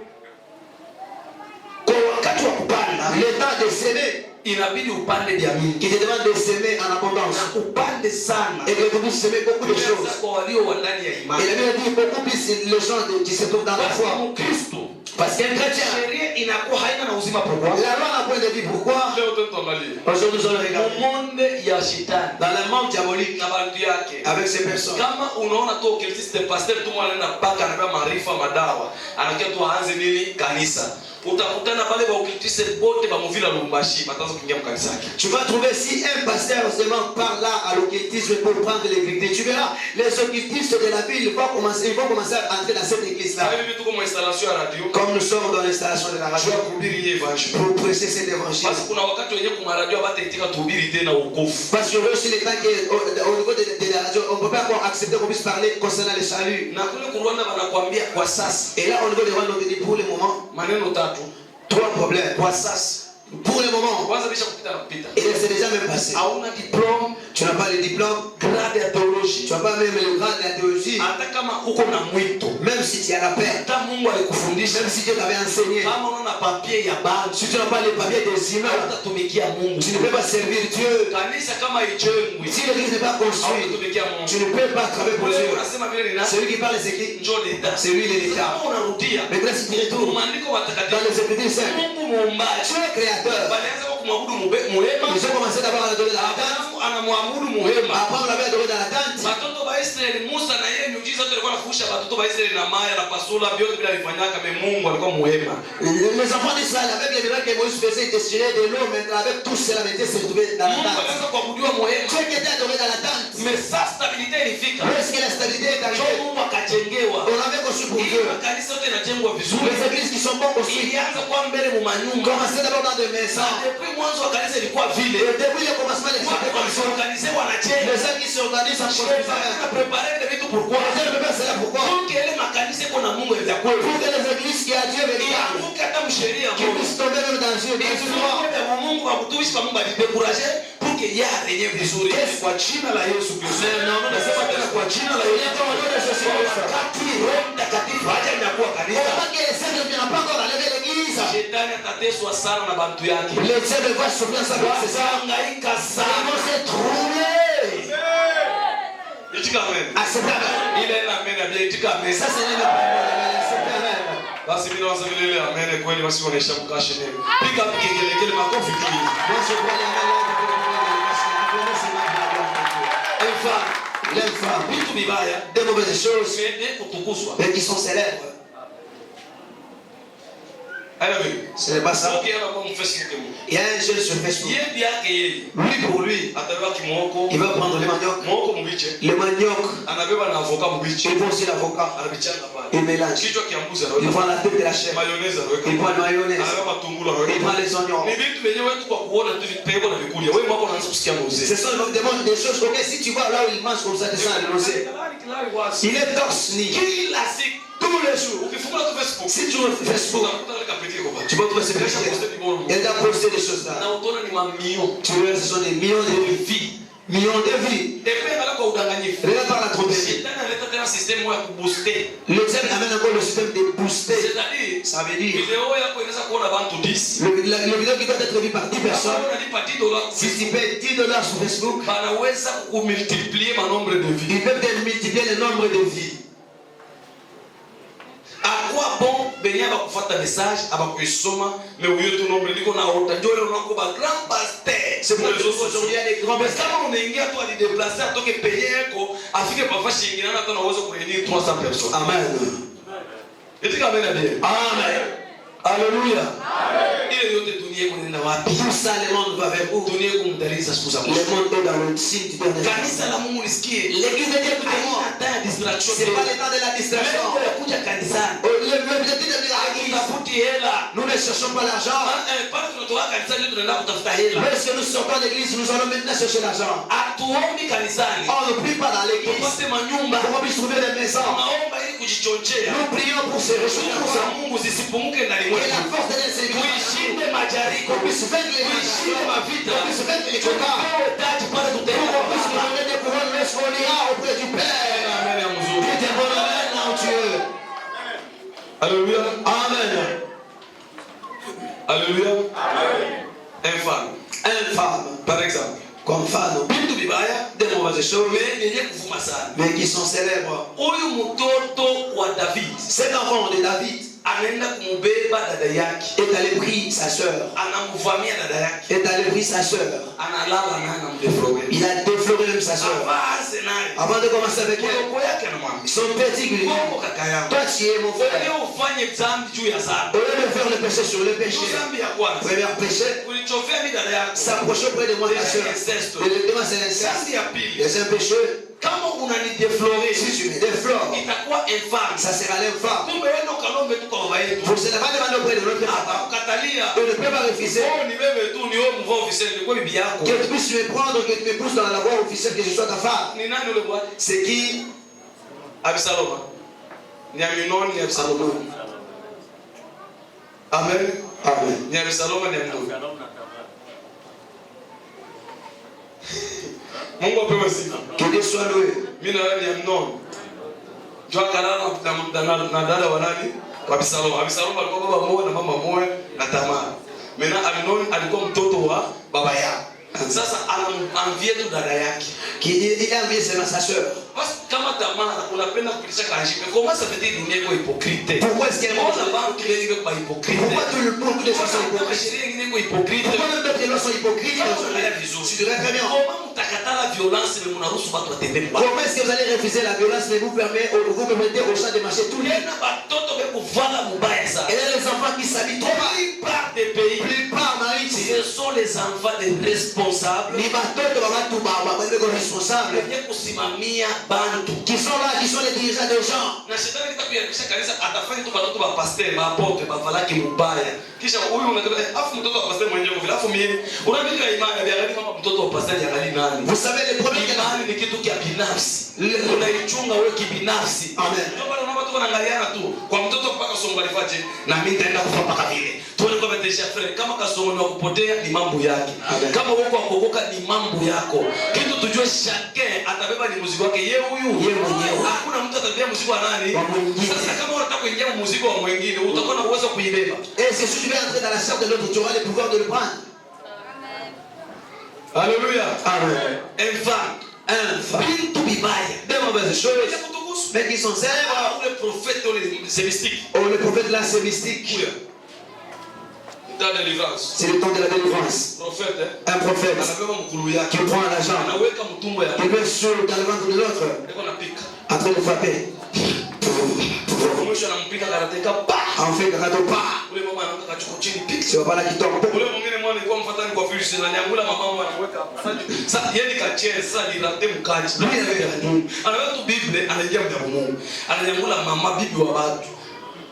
kwa wakati wa kupanda le temps de s'aimer, inabidi upande vya mingi. qui te demande de s'aimer en abondance. Na upande sana. Et que tu puisses aimer beaucoup de Ukianza choses. kwa walio wa ndani ya Et imani. la Bible dit beaucoup plus les gens qui se trouvent dans la Basi foi. Mkristo Parce qu'un chrétien, sheria inakuwa haina na uzima pourquoi? la loi n'a point de vie. Pourquoi? Leo tuangalie. Aujourd'hui, nous allons regarder Monde ya shetani dans le monde diabolique na bantu yake. avec ces personnes. Kama unaona tu ukilisi pastor tu mwana anaenda paka anapewa maarifa madawa. Anakia tu aanze nini kanisa. Utakutana pale ba ukilisi bote ba muvila Lumbashi bataanza kuingia mkanisa yake. Tu vas trouver si un pasteur seulement parle là à l'occultisme pour prendre l'église. Tu verras, les occultistes de la ville vont commencer à entrer dans cette église-là. Hivi tuko mu installation ya radio. Comme nous sommes dans l'installation de la radio, Tunajua kuhubiri hii evangeli. pour prêcher cet évangile. Basi kuna wakati wenyewe kwa radio bataitika tuhubiri tena wokovu. Parce que aussi les temps qu'au niveau de la radio, on ne peut pas encore accepter qu'on puisse parler concernant le salut. Na kule Rwanda banakuambia kwa sasa Et là, au niveau de Rwanda, on te dit pour le moment, maneno tatu. trois problèmes. Kwa sasa Pour le moment, kwanza bisha kupita na kupita. et c'est déjà même passé. Hauna diplome, Tu n'as pas le diplôme, grade ya theology. tu n'as pas même le grade de la théologie. Hata kama uko na mwito, Même si tu as la paix, hata Mungu alikufundisha, même si Dieu t'avait enseigné, kama unaona papier ya bantu, si tu n'as pas les papiers des humains, hautatumikia Mungu. tu ne peux pas servir Dieu. Kanisa kama ijengwi, Si l'église n'est pas construite, hautatumikia Mungu. tu ne peux pas travailler pour Wewe Dieu. unasema vile ni nani? Celui qui parle c'est qui? Njoo leta. C'est lui l'État. Kama unarudia, Maintenant, si tu retournes maandiko dans matakatifu, les Écritures saintes, Mungu muumbaji, tu es créateur. walianza kwa kumwabudu muhema, Ils ont commencé d'abord à adorer dans la tente. alafu anamwabudu muhema. Après, on l'avait adoré dans la tente. Watoto wa Israeli, Musa na yeye miujiza yote alikuwa anafundisha watoto wa Israeli na maya na pasula vyote bila alifanyaka kama Mungu alikuwa muhema. Les enfants d'Israël, avec les miracles que Moïse faisait, ils destinaient de l'eau, mais avec tout cela, ils se retrouvaient dans la Mungu tente. alianza kuabudiwa muhema. Dieu qui était adoré dans la tente. Mais sa stabilité ilifika. Lorsque la stabilité est Njoo arrivée, Mungu akajengewa. on avait conçu pour Ili Dieu. makanisa yote yanajengwa vizuri. Les églises qui sont bonnes construites, Ilianza kwa mbele mu manyumba. commençaient d'abord dans des maisons. Depuis mwanzo wa kanisa ilikuwa vile. Et depuis le commencement, les gens Watu comme ça. wanaorganize wanajenga. Les gens qui s'organisent en construisant. Kuna prepare des vitu pourquoi? Je ne peux pas savoir pourquoi. Pour que ile makanisa iko na Mungu ya kweli. Pour que les églises qui a Dieu véritable, Ianguke hata msheria qui Mungu. puissent tomber même dans Dieu, dans une loi. Mungu akutumishi kwa Mungu alidekuraje pour que yale yenyewe vizuri kwa jina la Yesu Kristo. Na nasema tena kwa jina la Yesu Kristo. Wakati Roho Mtakatifu haja inakuwa kanisa. Shetani atateswa sana na bantu yake. Les dieux vont souffrir sa gloire, c'est ça. Hangaika Ils sana. vont se trouver. Itika amen. Acceptable. Ile na amen na bien itika amen. Ça, c'est le problème. Acceptable. Basi mimi naanza vile ile amen kweli basi wanaisha mkashe neno. Piga kengele kile makofi tu. Moi, je crois les les femmes, Vitu vibaya des mauvaises choses, siende kutukuzwa. mais qui sont célèbres. Ce n'est pas ça. Il y a un jeune sur Facebook. Lui, pour lui, il va prendre le manioc. Le manioc, il prend aussi l'avocat. Il mélange. Il prend la tête de la chèvre. Il prend le mayonnaise. Il prend les oignons. Ce sont des choses auxquelles si tu vois là où il mange comme ça, tu sens le nausée. Il est torse nu. Tous les jours. Si tu ouvres Facebook, tu peux trouver ce péché. Il a posté des choses là. Tu vois, ce sont des millions de vies. Millions de vies. Regarde par la tromperie. un système où il booster. Le diable amène encore le système de booster. C'est-à-dire, ça veut dire vidéo yako inaweza kuona bantu 10. Le vidéo qui doit être vu par 10 personnes. Unalipa $10. Si tu payes $10 sur Facebook, banaweza kumultiplier le nombre de vies. ils peuvent multiplier le nombre de vies. À quoi bon venir à kufuata message abakuisoma mais uyo tu nombre niko na ota ndio leo nako ba grand pasteur. C'est pour aujourd'hui il y a des grands pasteurs. Kama unaingia tu ali déplacer atoke payer yako afike pafashi nyingine na hata unaweza kureunir 300 personnes. Amen. Etika amen bien. Amen. Alléluia. Ile yote dunia iko nenda wapi? Tout ça le monde va vers où? Dunia iko mdarisa siku za mwisho. Le monde est dans le signe du dernier. Kanisa la Mungu nisikie. L'église de Dieu écoutez-moi. Distraction. C'est pas le temps de la distraction. Kuja kanisani. L'objectif de l'église. Tafuti hela. Nous ne cherchons pas l'argent. Pas tunatoka kanisani tunaenda kutafuta hela. Lorsque nous sortons de l'église, nous allons maintenant chercher l'argent. Atuombi kanisani. On ne prie pas dans l'église. Tupate manyumba. Pour qu'on puisse trouver des maisons. Tunaomba ili kujichonjea. Nous prions pour se réchauffer pour ça. Mungu zisipumuke ndani Et mwetu. la force de Dieu, c'est Tuishinde majaribu. qu'on puisse vaincre les Tuishinde mavita. qu'on puisse vaincre les combats. Tupewe taji pale Pour tutaenda qu'on kwa puisse Baba. donner des couronnes lorsqu'on ira auprès du Père. Amen ya mzuri. Dieu est bon, amen, non, Dieu. Alléluia. Amen. Alléluia. Un femme. Une femme, Par exemple. comme femme, Bintu bibaya. des mauvaises choses, Mais yenye kuvuma sana. mais qui sont célèbres. Huyu mtoto wa David Cet enfant de David anaenda kumbeba dada yake. est allé pris sa sœur. Anamvamia dada yake. Est allé pris sa sœur. Analala naye anamdefloge. Il a défloré même sa sœur. Avaze naye. Avant de commencer avec elle, Mdogo yake anamwambia. son petit lui dit, Mungu kaka yangu. toi tu es mon frère. Wewe ufanye dhambi juu ya dhambi. Au lieu de faire le péché sur le péché, Ndio dhambi ya kwanza. premier péché, Ulichofia mi dada yako. s'approcher auprès de moi ta sœur. Le deuxième c'est l'inceste. Dhambi ya pili. Deuxième péché, Kama unanideflore, si tu me déflores, itakuwa infâme. ça sera l'infâme. Kumbe wewe ndo kalombe tu kwa baba yetu. Vous ne pas demander auprès de notre papa. Atakukatalia. On ne peut pas refuser Oh, ni wewe tu ni wewe mvua officiel ni kwa bibi yako. que tu puisses me prendre, que tu me pousses dans la voie officielle, que je sois ta femme. Ni nani ule bwana? C'est qui? Abisaloma. Ni Aminon ni Abisaloma. Amen. Amen. Ni Abisaloma ni Aminon. Mungu apewe sifa. Que Dieu soit loué. Mimi na wewe ni Aminon. Jua kalala na dada wa nani? Wa Abisaloma. Abisaloma alikuwa baba mmoja na mama mmoja na Tamar. Mena Aminon alikuwa mtoto wa baba yake. Sasa anamvia tu dada yake. Il a envié seulement sa sœur. Basi kama Tamar unapenda kulisha kanjipe. Comment ça fait dire dunia iko hypocrite? Pourquoi est-ce qu'elle mange? Mbona bantu ile iko ba hypocrite? Pourquoi tout le monde, toutes les gens sont Kama hypocrites? sheria ingine iko hypocrite. Pourquoi même d'autres lois sont hypocrites? Tu dirais très bien. Comment mtakatala violence mais mnaruhusu watu watembee mbaya? Comment est-ce que vous allez refuser la violence, mais vous permettez aux gens de marcher tout nus? Tena batoto bekuvala mubaya sana. Et là, les enfants qui s'habillent trop mal. Plupart des pays, Plupart, Maïti, ce sont les enfants des responsables ni batoto babatu baba responsables wenye kusimamia bantu. qui sont là, qui sont les dirigeants des gens. Na shetani kitakuyarisha kanisa atafanya tu batoto ba pasteur ba apotre ba valaki mubaya. Kisha huyu unataka afu mtoto wa pasteur mwenyewe kwa vile afu mimi unabidi imani ya gari kama mtoto wa pasteur ya gari nani. Vous savez les premiers qui Imani ni kitu kia binafsi. Unaichunga wewe kibinafsi. Amen. Ndio pale unaona tu wanaangaliana tu. Kwa mtoto mpaka somo alifaje na mimi nitaenda kufa mpaka vile. Tuone kwa betesha frere kama kasomo ni kupotea ni mambo yake. Amen. Kama uko kuokoka ni mambo yako. Kitu tujue chacun atabeba ni mzigo wake yeye huyu. Yeye mwenyewe. Hakuna mtu atabeba mzigo wa nani? Wa mwingine. Sasa kama unataka kuingia mzigo wa mwingine utakuwa na uwezo kuibeba. Et si tu veux entrer dans la chair de l'autre, tu auras le pouvoir de le prendre. Alléluia. Amen. Enfant. Bintu bibaya. Des mauvaises choses, mais qui sont célèbres. Ah, ule prophète c'est mystique. Oh, le prophète là, c'est mystique. Dans la délivrance. C'est le temps de la délivrance. Prophète, Un prophète anabeba mkulu yake. qui prend l'argent, Anaweka mtumbo yake. qui met sur dans le ventre de l'autre, Eko napika. en train de frapper. Mwisho anampika karateka pa. En fait, quand on part, Ule mama anaanza kachuko chini pika. c'est pas là qui tombe. Ule mwingine mwana alikuwa mfatani kwa fursi na nyangula mama wangu anaweka. Sasa yeye kacheza sasa lirate mkaji. Anaweka tu Biblia anaingia mdamu Mungu. Ananyangula mama bibi wa watu.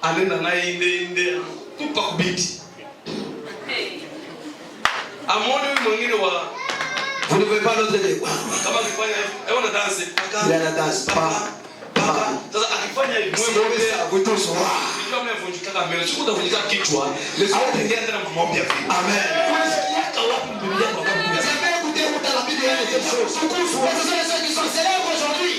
Anaenda naye inde tupa kubiti. Amoni huyu mwingine wa Vous ne pouvez pas l'autre dire. kama akifanya hivi, hebu na dance paka. Il a la danse. Paka. Sasa akifanya hivi Si mwe on fait ça, vous tous. Ndio mnavunjika kama mbele. Siku utavunjika kichwa. Au tengea tena mambo ya vipi. Amen. Unasikia wapi Biblia kwa Vous avez écouté ou dans la Bible, il y a des choses. Ce sont les gens qui sont célèbres aujourd'hui.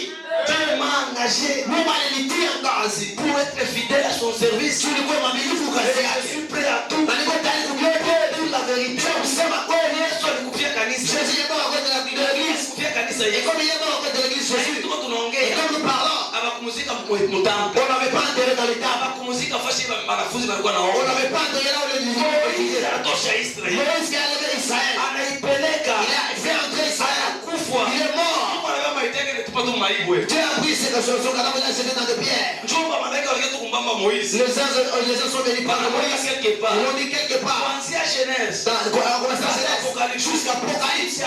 tellement engagé. Mungu alinitia ngazi pour être fidèle à son service. Tulikuwa mwaminifu kazi yake. Je suis prêt à tout. Na niko tayari kugeuka dire la vérité. Kusema kweli Yesu alikufia kanisa. Jésus est mort à cause de l'église. Kufia kanisa yeye. Comme il est mort à cause de l'église Jésus. Tuko tunaongea. Et comme nous parlons. Abakumuzika mtambo. On n'avait pas enterré dans l'état. Abakumuzika fashi wanafunzi walikuwa naomba. On n'avait pas enterré là où les disciples. Atosha Israeli. Moïse a levé Israël. Anaipeleka. Il a fait entrer Israël. Kufwa. Il est mort. Dieu a pris ses ressources, on a jeté dans des pierres. Les gens sont venus par Moïse. Ils l'ont dit quelque part. Jusqu'à Apocalypse.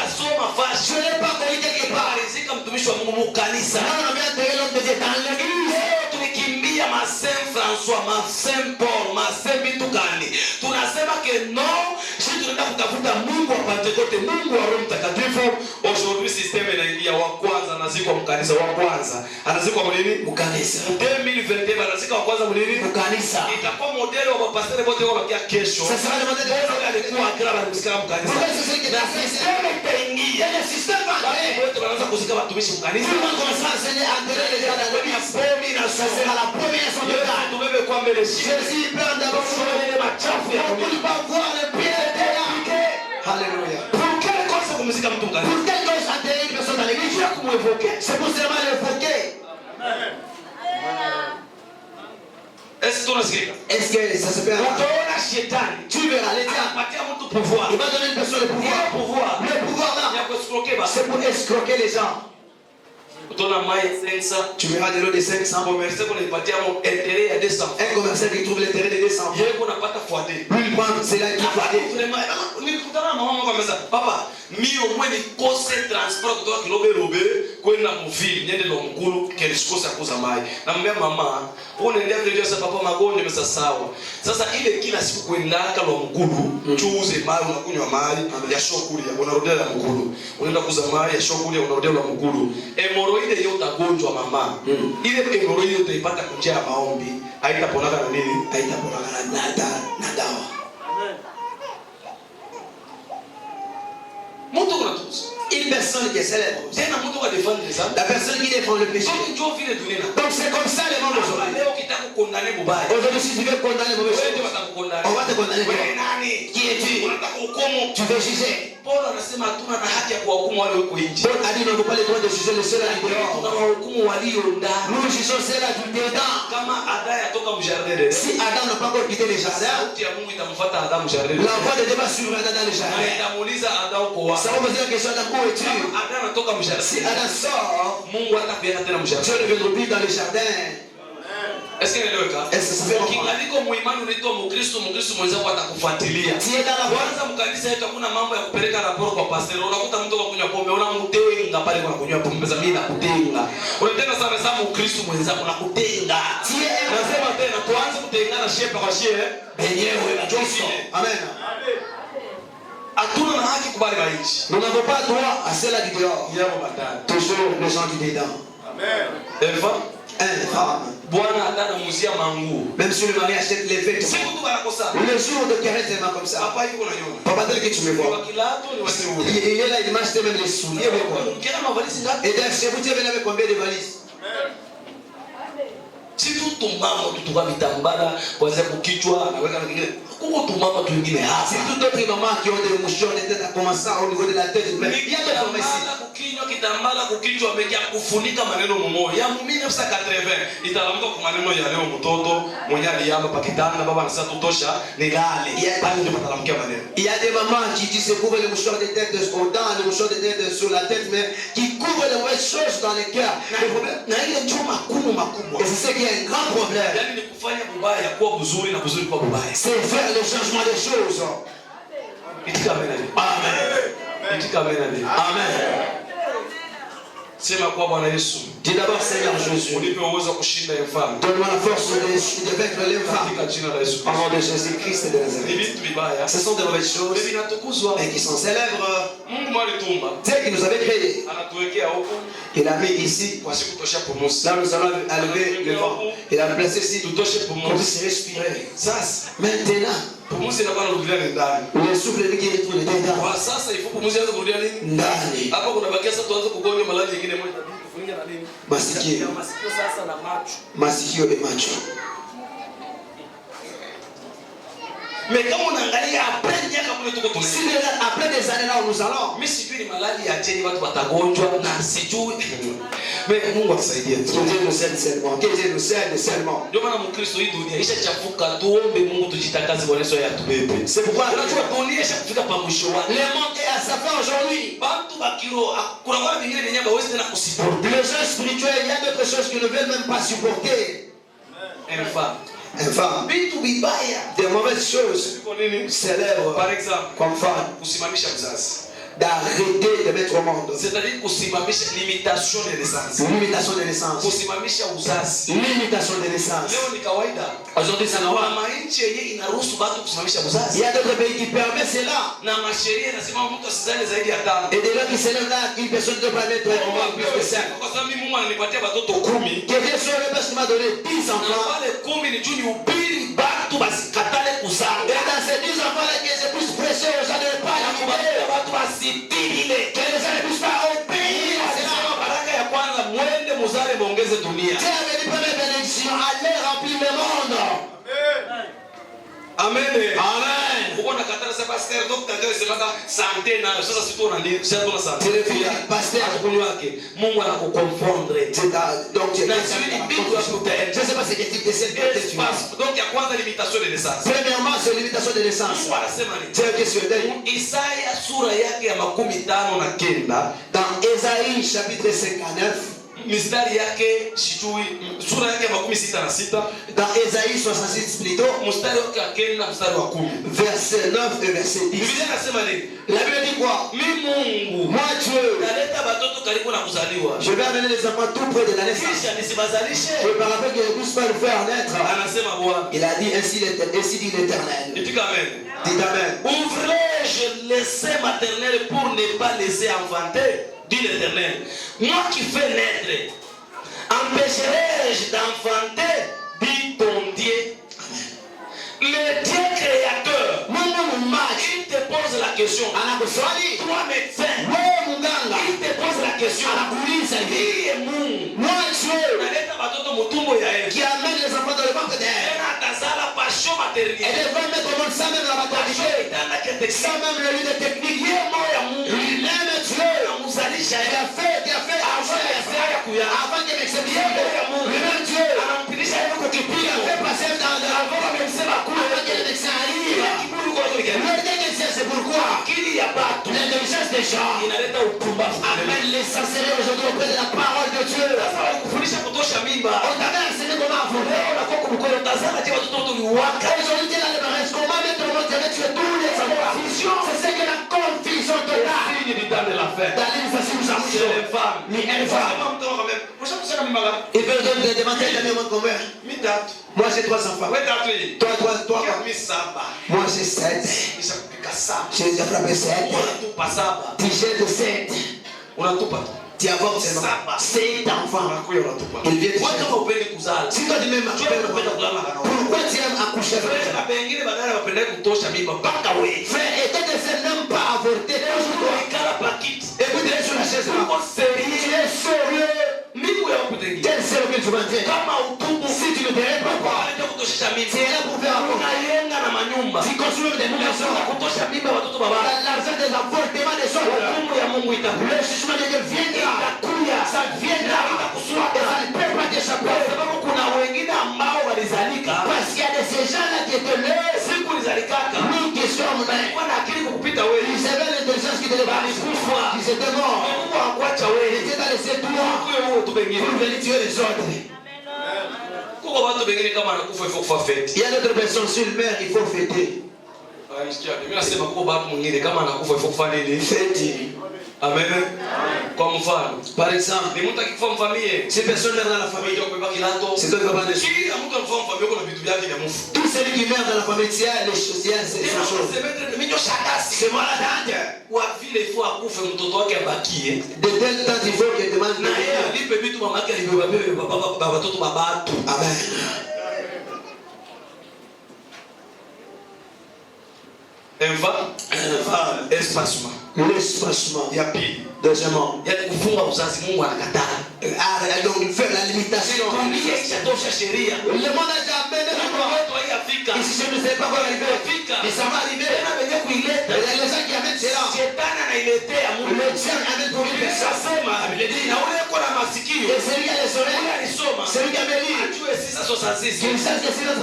Je n'ai pas connu quelque part. Non, on a bien enterré l'homme de Dieu dans l'église. Tulikimbia ma Saint François, ma Saint Paul, ma Saint Bitukani. Tunasema que non, si tunaenda kutafuta Mungu wa Pentecoste, Mungu wa Roho Mtakatifu. Aujourd'hui système inaingia wa kwanza anazikwa mkanisa wa kwanza. Anazikwa mnini? Mkanisa. 2021 anazikwa wa kwanza mnini? Mkanisa. Itakuwa modelo wa pastor wote wabakia kesho. Sasa wale modelo alikuwa akira kusikia mkanisa. Na système itaingia. Ile système wote wanaanza kuzika watumishi mkanisa. Mungu anasema enterrer les gens dans l'église. C'est la première son de là. Tumebe kwa mbele. Jésus prend d'abord les machafu ya Mungu. On va voir les pieds de là. Alléluia. Pour quelle cause kumzika mtu mkanisa? Pour quelle cause enterrer une personne dans l'église? Je vais évoquer. C'est pour seulement l'évoquer. Est-ce que ça se fait? Tu verras les diables. Il va donner une personne le pouvoir. Le pouvoir là, c'est pour escroquer les gens. Tu verras de l'eau de 500. Un commerçant qui trouve l'intérêt de 200. Lui il prend, c'est là qu'il faut. Papa, mi au moins ni kose transport kutoka Kilobe kwenda mvili niende lo mkulu kelishikosa kuza mai. Na mbea mama, unaendea vile sasa papa magonjwa yamesa sawa. Sasa ile kila siku kwenda lo mkulu, chuuze mai unakunywa mai ya shokuli ya unarudia la mkulu. Unaenda kuza mai ya shokuli ya unarudia la mkulu. Hemoroide hiyo utagonjwa mama. Ile hemoroide utaipata kwa njia ya maombi. Haitaponaka na nini? Haitaponaka na dawa. Une personne qui est célèbre. La personne qui défend le péché. Donc c'est comme ça le monde aujourd'hui. Aujourd'hui si tu veux condamner mauvais choses, on va te condamner. Qui es-tu? Tu veux juger. Paul a dit nous n'avons pas le droit de juger le seul à l'intérieur. Nous jugeons ceux-là du dedans. Si Adam n'a pas encore quitté le jardin, la voix de Dieu va suivre Adam dans le jardin. Ça va poser la question d'Adam, où es-tu? Si Adam sort, Dieu ne viendra plus dans le jardin. Est-ce que ça fait ukiangaliko muimani unaitwa Mkristo mwenzako atakufuatilia. Kwanza mkanisa yetu hakuna mambo ya kupeleka raporo kwa pastor. Unakuta mtu anakunywa pombe, unamtenga pale kwa kunywa pombe za mimi na kutenga. Unatenda sana sana Mkristo mwenzako na kutenga. Nasema tena tuanze kutengana shepa kwa shehe wenyewe na Kristo. Amen. Hatuna na haki kubali maisha. Nous n'avons pas droit à cela qui dehors. Toujours les gens qui dedans. Amen. Eva Bwana atana muzia mangu. Même si le mari achète les vêtements. Le jour de caresse des mains comme ça. Papa tel que tu me vois. Il est là, il m'a acheté même les souliers. Et d'ailleurs, chez vous, tu es venu avec combien de valises? Si tu tombes, tu vas vitambara, kwanza kukichwa, anaweka na kingine. Kuko tumama tu wengine hapa. Si tout d'autres mamans qui ont des mouchoirs de tête à commencer au niveau de la tête. Mais il y a des femmes ici. Kukinywa kitambala kukichwa amejia kufunika maneno mmoja. Ya 1980 italamuka kwa maneno ya leo mtoto mwenye aliyamba pakitana baba anasema tutosha nilale. Pale ndio mtalamkia maneno. Il y a des mamans qui se couvrent les mouchoirs de tête au dents, les mouchoirs de tête sur la tête mais qui couvrent les mauvaises choses dans les cœurs. Le problème na ile chuma makubwa. Et c'est ce qui est un grand problème. Yaani ni kufanya bubaya kuwa buzuri na buzuri kuwa bubaya. C'est faire le changement des choses. Amen. Amen. Sema kwa Bwana Yesu. Dis d'abord Seigneur Jésus. Unipe uwezo kushinda infâme. Donne-moi la force de vaincre l'infâme. Au nom de Jésus Christ de Nazareth. Ce sont des mauvaises choses et qui sont célèbres. Dieu qui nous avait créés. Il a mis ici. Là nous allons lever le vent. Il a placé ici qu'on puisse respirer. Maintenant. Le souffle qui est tout dedans. Ndani. Masikio. Masikio sasa na macho. Masikio et macho. Mais kama unaangalia après miaka kule tuko tunaenda. Si après des années là où nous allons. Mimi sijui ni malali ya cheni watu watagonjwa na sijui. Mais Mungu atusaidie. Que Dieu nous aide seulement. Que Dieu nous aide seulement. Ndio maana Mkristo hii dunia ishachafuka, tuombe Mungu tujitakaze kwa Yesu yatubebe. C'est pourquoi Unajua dunia ishafika pa mwisho wake. le monde est à sa fin aujourd'hui. Bantu bakiro kuna wale wengine wenye hawezi tena kusupport. Les gens spirituels, il y a d'autres choses qu'ils ne veulent même pas supporter. Enfin, Vitu vibaya, des mauvaises choses célèbres, par exemple, comme femme, kusimamisha mzazi. d'arrêter de mettre au monde. C'est-à-dire kusimamisha limitation de naissance. Limitation de naissance. Kusimamisha uzazi. Limitation de naissance. Leo ni kawaida. Aujourd'hui, ça Kwa mainchi yenyewe inaruhusu watu kusimamisha uzazi. il y a d'autres pays qui permettent cela. Na masheria inasema mtu asizale zaidi ya 5. Et dès lors qu'ils s'élèvent là, une personne ne doit pas mettre au monde plus de 5. Kwa sababu Mungu ananipatia watoto 10. Que Dieu soit le parce qu'il m'a donné 10 Na enfants. wale 10 ni juu ni ubiri batu basikatale kuzaa. Et dans ces 10 enfants-là, que c'est plus précieux aux gens de ne pas limiter. Watu wasipile. Que les gens ne puissent pas obéir à cela. Baraka ya kwanza mwende muzale muongeze dunia. Dieu avait dit première bénédiction, allez remplir le monde. Amen. Amen. Uko na katara sa pastor doctor ndio semaka sante na sasa situ na nini sasa tuna sante. Telefia pasteur Kunywa wake Mungu anakuconfondre. donc tu Na sisi bitu asutende. je sais pas ce que type de service tu as. Donc ya kwanza limitation de naissance. Premièrement, c'est limitation de naissance. Mungu anasema nini? C'est une question d'œil. Isaya sura yake ya 59 Dans Ésaïe chapitre 59, mistari yake sijui sura yake ya 66 dans Ésaïe 66 plutôt, mstari wake wa 9 na mstari wa 10. verset 9 et verset 10. Biblia inasema nini? La Bible dit quoi? Mimi Mungu Moi Dieu, naleta watoto karibu na kuzaliwa. je vais amener les enfants tout près de la naissance. Kisha nisibazalishe. Et par rapport qu'ils ne puissent pas le faire naître. Anasema Bwana. Il a dit ainsi dit l'Éternel. Dites amen. Dites Amen. Ouvrais-je les seins maternels pour ne pas laisser enfanter? Dit l'Éternel. Moi qui fais naître, empêcherai-je d'enfanter? Dit ton Dieu. Le Dieu créateur, il te pose la question. Toi médecin, il te pose la question. Qui est Mungu? Naleta watoto mutumbo ya Eva. Qui amène les enfants dans le ventre d'elle. Tena atazala passion maternelle. Elle va mettre au monde sans même la Passion maternité. itana Sans même le lieu de technique. Yeye moya Mungu. Lui-même Dieu. Anamzalisha Il a fait avant que l'exception. Lui-même Dieu. anampitisha yeye kwa Il a kipimo. fait passer dans le avant que le médecin arrive. Kiburi kwa kile. C'est pourquoi Akili ya batu l'intelligence des gens inaleta upumbavu. amène les sorcelleries aujourd'hui auprès de la parole de Dieu. Sasa walikufundisha kutosha mimba. On t'avait enseigné comment avorter. Leo unakuwa kumkono tazama je watoto tuliwaka. Aujourd'hui, Dieu a le mariage. Comment mettre au monde Dieu tuer tous les enfants. C'est ce que la confusion totale. Fini du temps de la fête. Dans une façon où C'est les femmes. Ni une femme. Kama mtu quand même. Mwisho kusema mimba ngapi? Il peut donc demander à l'ami combien. Mitatu. Moi j'ai 3 enfants. Wewe tatu hii. Toi. Mimi saba. Moi j'ai 7. Kisha kupika saba. J'ai déjà frappé 7. Unatupa saba. Tu jettes 7. Unatupa. Tu avortes seulement 7 enfants. Unakuja unatupa. Il vient Wewe kama upendi kuzala. Si toi tu m'aimes, tu peux Unapenda kulala na wanaume. pourquoi tu aimes accoucher avec Frère, na pengine badala wapende kutosha mimba mpaka wewe. frère, et toi tu sais même pas avorter. Ikala pakiti. Écoute, tu es sur la chaise là. Uko Tu serious. es sérieux. Mimi ya kutengi. Quel sérieux que tu vas dire. Kama utubu Si tu ne t'aimes pas, unaleta kutosha tu mimba. es là pour faire avorter. Unayenga na manyumba. Tu construis des maisons. Unataka kutosha mimba watoto baba. L'argent des avortements des autres. Hukumu ya Mungu itakuja. Le jugement de Dieu viendra. Itakuja. Ça viendra. Et ça ne peut pas t'échapper. Kwa sababu kuna wengine ambao walizalika. Parce qu'il y a de ces gens-là qui étaient là. Siku ulizalikaka. Nous qui sommes là. Walikuwa na akili kukupita wewe. Ils avaient l'intelligence qui était là. Ils étaient morts. Mungu hakuacha Ils wewe. étaient dans les 7 mois. Kuwe wewe tu pengine. Pour venir tuer les autres. Kuko watu pengine kama anakufa ifo kufa fete. Il y a d'autres personnes sur le mer, il faut fêter. Mimi nasema kuko watu mwingine kama anakufa ifo kufa nini? Fêter. Amen. Kwa mfano, Par exemple, ni mtu akifa mfamie, si personne meurt dans la famille, ndio kubeba kilato. c'est toi qui vas prendre des choses. Kila mtu anafa mfamie kuna vitu vyake vya mfu. Tout celui qui meurt dans la famille, il y a les choses, il y a ces choses. Mimi ndio shakasi. C'est moi la dinde. Kwa vile ifo akufe mtoto wake abakie. De tel temps, il faut qu'il demande Na yeye alipe vitu mama yake alibeba baba watoto babatu. Amen. Espacement. L'espacement. Ya pili. Deuxièmement, Yaani kufunga uzazi Mungu anakataa. donc faire la limitation. Le monde a jamais ici je ne sais pas quoi arriver, mais ça va arriver. Les gens qui amènent cela, le diable amène pour une personne. Et celui qui a les oreilles, celui qui a mes livres, qu'il sache que c'est le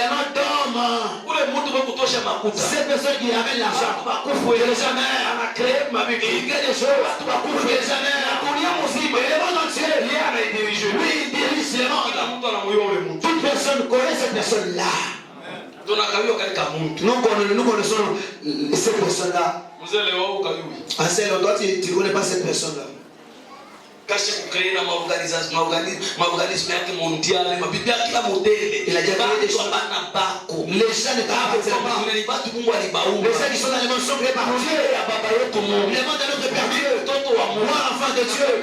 nom d'homme. Cette personne qui amène l'argent, il gagne des choses, il gagne le monde entier. Lui, il dirige le monde. Toute personne connaît cette personne-là. Nous connaissons cette personne-là. Ansel, toi, tu ne connais pas cette personne-là. Il a déjà créé des choses. Les gens ne t'appartiennent pas. Les gens qui sont dans le monde sont créés par Dieu. Le monde de notre Père Dieu. Moi, enfant de Dieu. Je te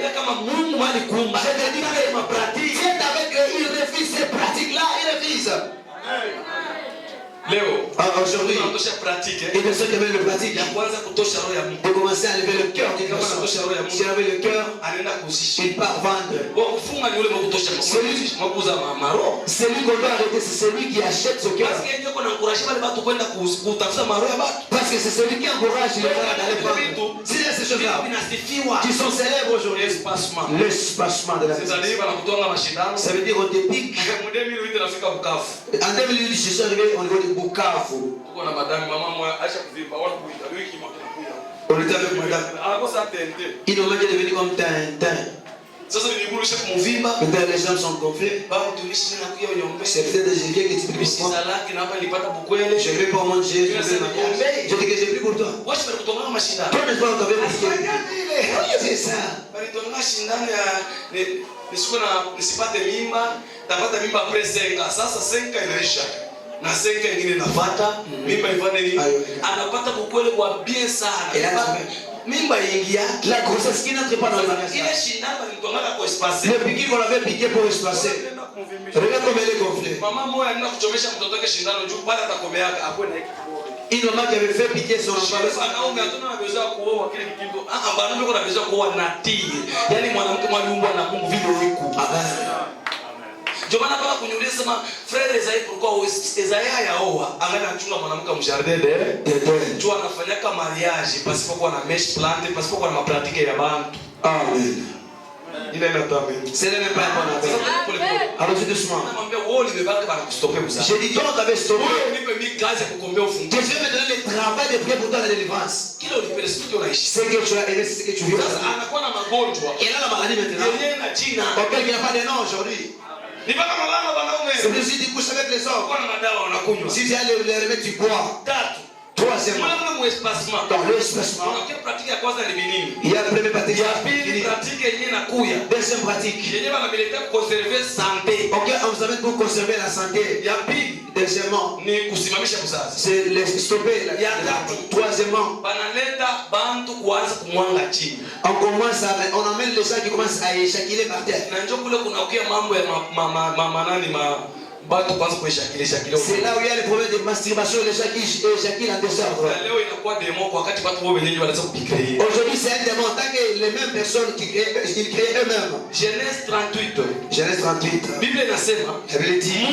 dis que ma pratique, Dieu avec eux, il refuse ces pratiques-là. Il refuse. Léo, aujourd'hui, une personne qui avait le pratique, de commencer à lever le cœur d'une personne. Si elle avait le cœur, il part vendre. Celui qu'on doit arrêter, c'est celui qui achète ce cœur. Parce que c'est celui qui encourage les gens d'aller vendre. S'il y a ces choses-là qui sont célèbres aujourd'hui, l'espacement de la vie. Ça veut dire qu'on te pique. En 2008, je suis arrivé au niveau de Bukavu. On était avec madame. Il nous est devenu comme Tintin. Maintenant les gens sont gonflés. C'est peut-être des vieux qui t'expliquent. Je ne vais pas manger. Je dis que j'ai pris pour toi. Toi n'est-ce pas encore bien. C'est ça. Na senka ingine nafata mimba ifanye nini anapata kukwele kwa bien sana mimba ingia la grossesse qui n'entre pas dans la ile shindano ilitongana kwa espace le piqué qu'on avait piqué pour espacer regarde comme elle est gonflée. Mama moja anaenda kuchomesha mtoto wake shindano juu baada atakomeaka akwe na hiki une maman qui avait fait piquer son enfant. Wanaume hatuna besoin kuoa kile kitu wanaume kuna besoin kuoa natii yani mwanamke mwaliumbwa na Mungu vile yuko. Jomana baba kunyuliza sema frère Esaïe pourquoi Esaïe yaoa angana achunga mwanamke mjardin de tu anafanya kama mariage pasipo kuwa na mesh plante pasipo kuwa na mapratike ya bantu. Amen. Il est là tamé. C'est même pas bon avec. Alors je doucement. Namwambia wewe ulibebaka bana kustopper mzaa. J'ai dit donc avec stopper. Wewe unipe mimi kazi ya kukombea ufunguo. Dieu me donne le travail de prier pour toi la délivrance. Kile ulipele studio unaishi. C'est que tu as aimé c'est que tu veux. Sasa anakuwa na magonjwa. Et là la maladie maintenant. Yeye na jina. Auquel il n'y a pas de nom aujourd'hui. Ni baka malama wanaume. C'est plus si tu couches avec les hommes. Kwa na madawa wanakunywa. Si tu as les remèdes tu bois. Tatu. Troisièmement, dans l'espacement, il y a la première pratique. Deuxième pratique. Ok, on vous amène pour conserver la santé. Deuxièmement, c'est le stopper. Troisièmement, on emmène les gens qui commencent à éjaculer par terre. C'est là où il y a les problèmes de masturbation, les gens qui éjaculent en désordre. Aujourd'hui, c'est un démon. Tant que les mêmes personnes qui créent eux-mêmes. Genèse 38. Genèse 38. Bible inasema, elle dit,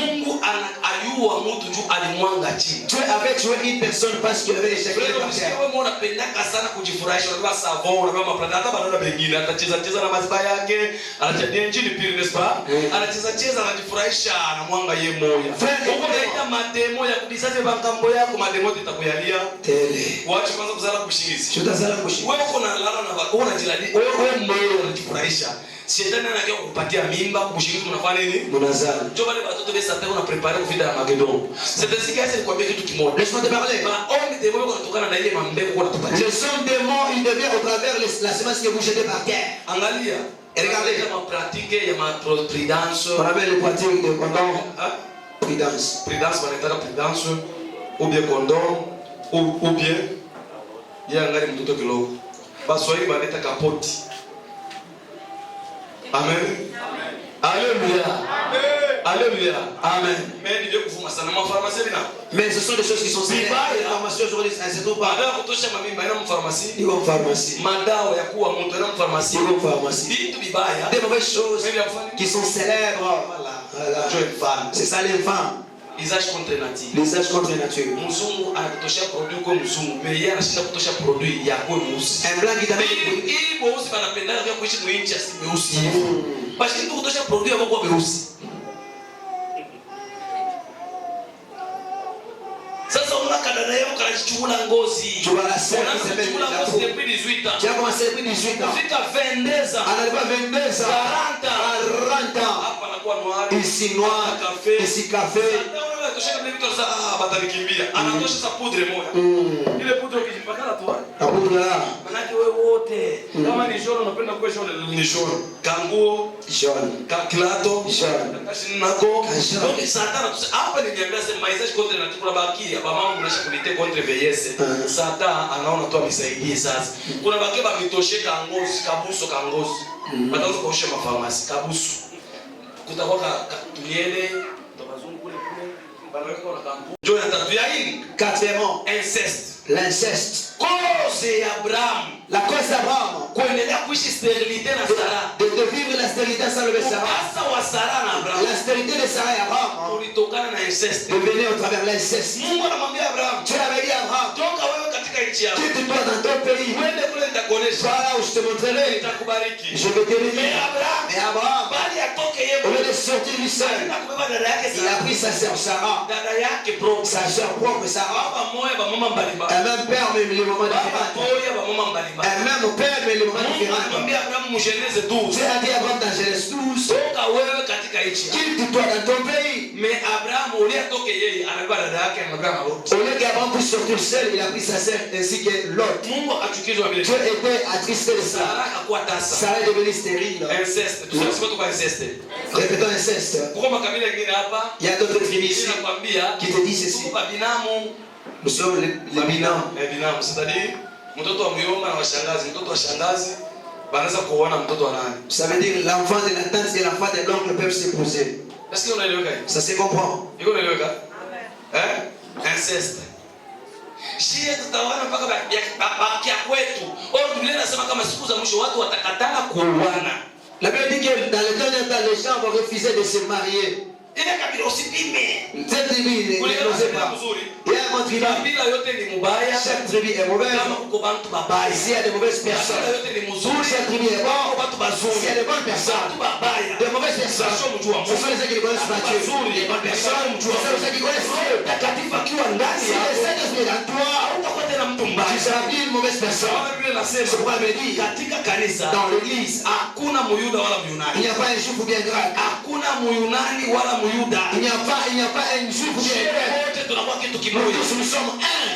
Dieu avait tué une personne parce qu'il avait éjaculé par terre. Unaita mademo ya kudisaje bangambo yako mademo itakuyalia tele. Waache kwanza kuzala kushingizi. Tutazala kushingizi. Wewe uko na lala na wako unajiladi. Wewe moyo unajifurahisha. Shetani anakia kukupatia mimba, kushingizi unafanya nini? Unazala. Njoo wale watoto wale sasa una prepare kufida ya Magedon. C'est ainsi nikwambie kitu kimoja. Laisse-moi te parler. Ba ombi demo yako kutokana na ile mambeko kwa kutupatia. Le son des morts il devient au travers la semence que vous jetez par terre. Angalia. Regardez ma pratique ya ma prudence. On appelle les pratiques de condom. Prudence. Prudence wanaitaka prudence ou bien condom ou bien yangali mtoto kidogo. Baswahili wanaita kapoti. Amen. Alléluia. Amen. Alléluia. Amen. Mais il faut que ça ne pharmacie. Mais ce sont des choses qui sont saines. Les pharmacies aujourd'hui, c'est tout pas. Madawa kutosha mamimba ina pharmacie. Ils vont pharmacie. Madawa ya kuwa mtu ina pharmacie. Ils vont pharmacie. Vitu vibaya. Des mauvaises choses qui sont célèbres. Voilà. C'est ça les femmes. Usage contre nature. L'usage contre nature. Mzungu anakutosha produit kwa mzungu. Mais yeye anashinda kutosha produit ya kwa mweusi. Un blanc qui t'amène. Ili mweusi wanapenda ya kuishi mwinchi asi mweusi hivi. Basi kitu kutosha produit ya kwa mweusi. Sasa unaka dada yako kanajichukula ngozi. Unachukula ngozi depuis 18 ans. Tu as commencé depuis 18 ans. Fika 22 ans. Analipa 22 ans. 40 ans. Hapa anakuwa noir. Ici noir. Ici café. Tosha vile vitu sasa batanikimbia. Anatosha sa poudre moja. Ile poudre ukijipakana tu. La poudre là. Manake wewe wote kama ni jaune unapenda kwa jaune ni jaune. Kanguo jaune. Kilato jaune. Kashi nako. Donc Satan hapa niliambia sema maizaji contre na tukula baki ya mama mnasha kulite contre veyese. Satan anaona tu amisaidie sasa. Kuna baki ba mitoshe kangozi kabuso kangozi. Bataanza kuosha mafarmasi kabuso. Kutakuwa tuliele tabazungu kule kule. Joe tatu ya hili. Quatrièmement, Inceste. L'inceste. Cause ya Abraham. La cause d'Abraham. Kuendelea kuishi sterilite na Sara. De vivre la stérilité sans le Sarah. Sasa wa Sara na Abraham. La stérilité de Sarah et Abraham. Ulitokana na inceste. Devenait au travers l'inceste. Mungu anamwambia Abraham, Dieu avait dit à Abraham, toka wewe katika nchi yako. quitte-toi dans ton pays. Uende kule nitakuonesha. Va là où je te montrerai. Nitakubariki. Je vais te Mais bénir. Abraham, Mais Abraham, bali atoke yeye. au lieu de sortir du sol, Kubeba dada yake il a pris sa sœur Sarah. Dada yake propre. Sa sœur propre Sarah. Baba moya ba mama mbalimbali. Un même père, mais les moments Baba différents. moya ba mama mbalimbali. Un même père, mais les moments Mungu différents. anamwambia Abraham mu Genèse 12. Dieu a dit à Abraham dans Genèse 12, Toka wewe katika nchi yako. quitte-toi dans ton pays. Mais Abraham uliyetoke yeye anabeba dada yake anabeba na wote. Au lieu qu'Abraham puisse sortir seul, il a pris sa sœur ainsi que l'autre. Mungu akachukizwa vile. Dieu était attristé de ça. Sara akakuwa tasa. Sarah est devenue stérile. Inceste. Tunasema tu kwa inceste. Répétons inceste. Kuko makabila mengine hapa. Il y a d'autres tribus ici Nakwambia qui te disent ceci. kuko binamu. Nous sommes les binômes. Binamu. C'est-à-dire mtoto wa muyomba na washangazi, mtoto wa shangazi banaweza kuona mtoto wa nani. Ça veut dire l'enfant de la tante et l'enfant de l'oncle peuvent s'épouser. Est-ce que unaeleweka hiyo? Ça se comprend. Iko unaeleweka? Inceste. Shia tutawana mpaka baki kwetu. Au Biblia inasema kama siku za mwisho watu watakatana kuoana. La Bible dit que dans les derniers temps, les gens vont refuser de se marier. Ile kabila usipime. Cette tribu ne n'ose pas. Il y a un tribu. Kabila yote ni mubaya. Chaque tribu est mauvaise. Kama kuko bantu babaya. Ici, il y a de mauvaises personnes. Kabila yote ni mzuri. Chaque tribu est bonne. Watu bazuri. Il y a de bonnes personnes. Watu babaya. De mauvaises personnes. Ce sont les gens qui ne connaissent pas Dieu. Les bonnes personnes. Ce sont les gens qui connaissent Dieu. Takatifu akiwa ndani Si le Saint-Esprit est dans toi, hautakuwa tena mtu mbaya. tu seras plus une mauvaise personne. Kama Biblia inasema C'est pourquoi elle me dit, katika kanisa dans l'église, hakuna muyuda wala il muyunani. n'y a pas un juif ou bien grec. Hakuna muyunani wala muyuda. Il n'y a pas un juif ou bien grec. Wote tunakuwa kitu Nous kimoja. tous, nous sommes un.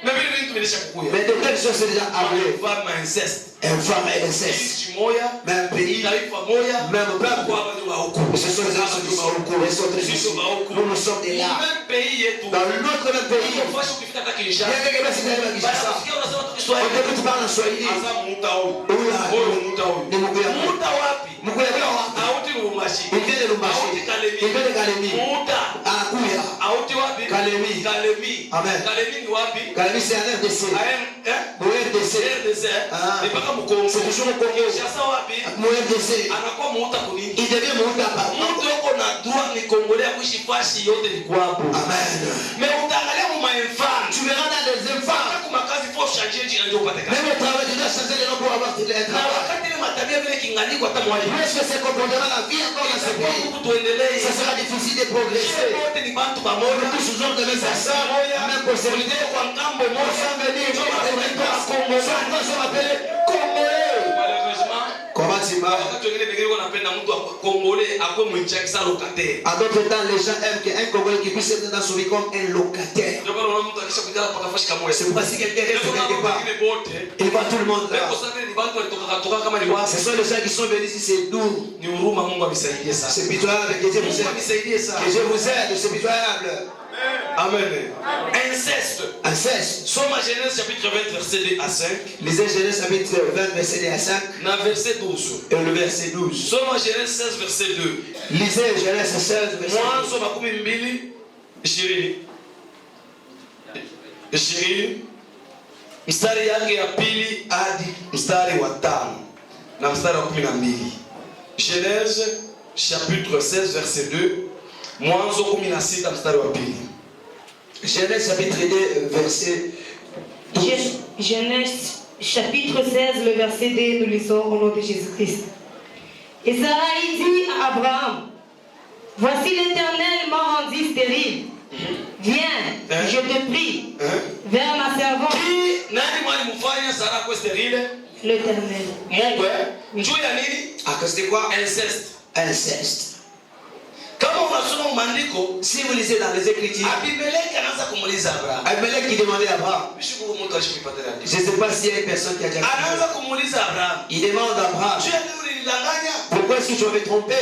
Na vile vile tumelisha kukuya. Mais de quelle chose c'est déjà appelé? Femme inceste. Infâme et inceste. Nchi moja, Même pays, taifa moja, même peuple. kwa watu wa huko. Ce sont les gens qui sont au cours, les autres ici. Nous, nous sommes des là. Même pays yetu. Dans notre même pays, Ufashi ukifika hata il y Kinshasa. a quelqu'un qui s'est arrivé à Kinshasa. Basi unasema tu On Kiswahili. peut que tu parles en Swahili. Asa muta huyu. Oula. Huyu muta huyu. Ni Mukuya. Muta wapi? Mukuya bila wapi? Auti Lubumbashi. Il vient de Lubumbashi. Auti Kalemi. Il vient de Kalemi. Muta. Akuya. Auti wapi? Kalemi. Kalemi. Amen. Kalemi ni wapi? Kalemi, c'est un RDC. Mon RDC. RDC. Ah. Ni mpaka Mkongo. C'est toujours au Congo. Kinshasa wapi? Mon RDC. Anakuwa muta kunini? Il devient mon papa. Mtu yuko na droit ni Kongolais kuishi fashi yote ni kwapo. Amen. Mais utaangalia mu maenfant. Tu verras dans les enfants. Kwa kazi faut changer jina ndio upate kazi. Même au travail, tu dois changer les noms pour avoir les Na travail. wakati ile matabia vile kingaliko hata mwalimu. Est-ce que c'est comportement la vie encore dans ce pays? Tuendelee. Ça sera difficile de progresser. Wote ni bantu On pamoja. est tous aujourd'hui de même personne, même pour servir. Kwa ngambo On moja. s'en venir, on va appeler Congolais. Malheureusement, Comment tu vas? wakati wengine pengine wanapenda mtu wa Kongolais akwe mwinchakisa locataire. À d'autres temps, les gens aiment qu'un Congolais qui puisse être dans son vie comme un locataire. Ndio maana mtu akisha kuja hapa kafashi kama C'est pourquoi si quelqu'un reste quelque part, wengine bote. il voit tout le monde là. Kwa sababu ni bantu walitoka kama ni wapi? Ce sont les gens qui sont venus ici, c'est doux. Ni huruma Mungu abisaidie sana. C'est pitoyable, que Dieu vous Mungu aide. abisaidie sana. Que Dieu vous aide, c'est pitoyable. Amen. Inceste. Inceste. Soma Genèse chapitre 20 verset 2 à 5. Lisez Genèse chapitre 20 verset 2 à 5. Na verset 12. Et le verset 12. Soma Genèse 16 verset 2. Lisez Genèse 16 verset 2. Mwanzo makumi mbili 20 mstari yake ya pili hadi mstari wa 5 na mstari wa 12. Genèse chapitre 16 verset 2. Mwanzo 16 mstari wa pili. Genèse chapitre 2 verset 12. Genèse chapitre 16 le verset 2, nous lisons au nom de Jésus-Christ. Et Sarai dit à Abraham, voici l'Éternel m'a rendu stérile. Viens, je te prie, vers ma servante. L'Éternel. À cause de quoi? Inceste. Inceste. Si vous lisez dans les Écritures, Abimelech qui demandait à Abraham, je ne sais pas s'il y a une personne qui a déjà dit, il demande à Abraham, pourquoi est-ce que tu m'avais trompé?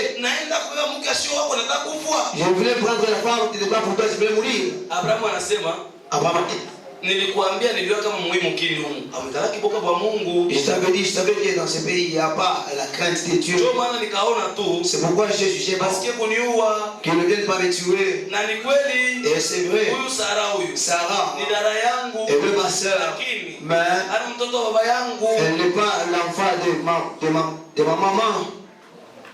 Je voulais prendre la femme, tu ne pas pour toi, je voulais mourir. Abraham a dit, nilikuambia niliona kama muhimu kili humu ametaka kiboka kwa Mungu. Je t'avais dit, je savais que dans ce pays il n'y a pas la crainte de Dieu. Ndio maana nikaona tu. C'est pourquoi j'ai jugé parce que kuniua qu'ils ne viennent pas me tuer. Na ni kweli. Et c'est vrai. Huyu Sarah ni dada yangu. Elle est ma sœur. Lakini mais ana mtoto wa baba yangu. Elle n'est pas l'enfant de ma maman.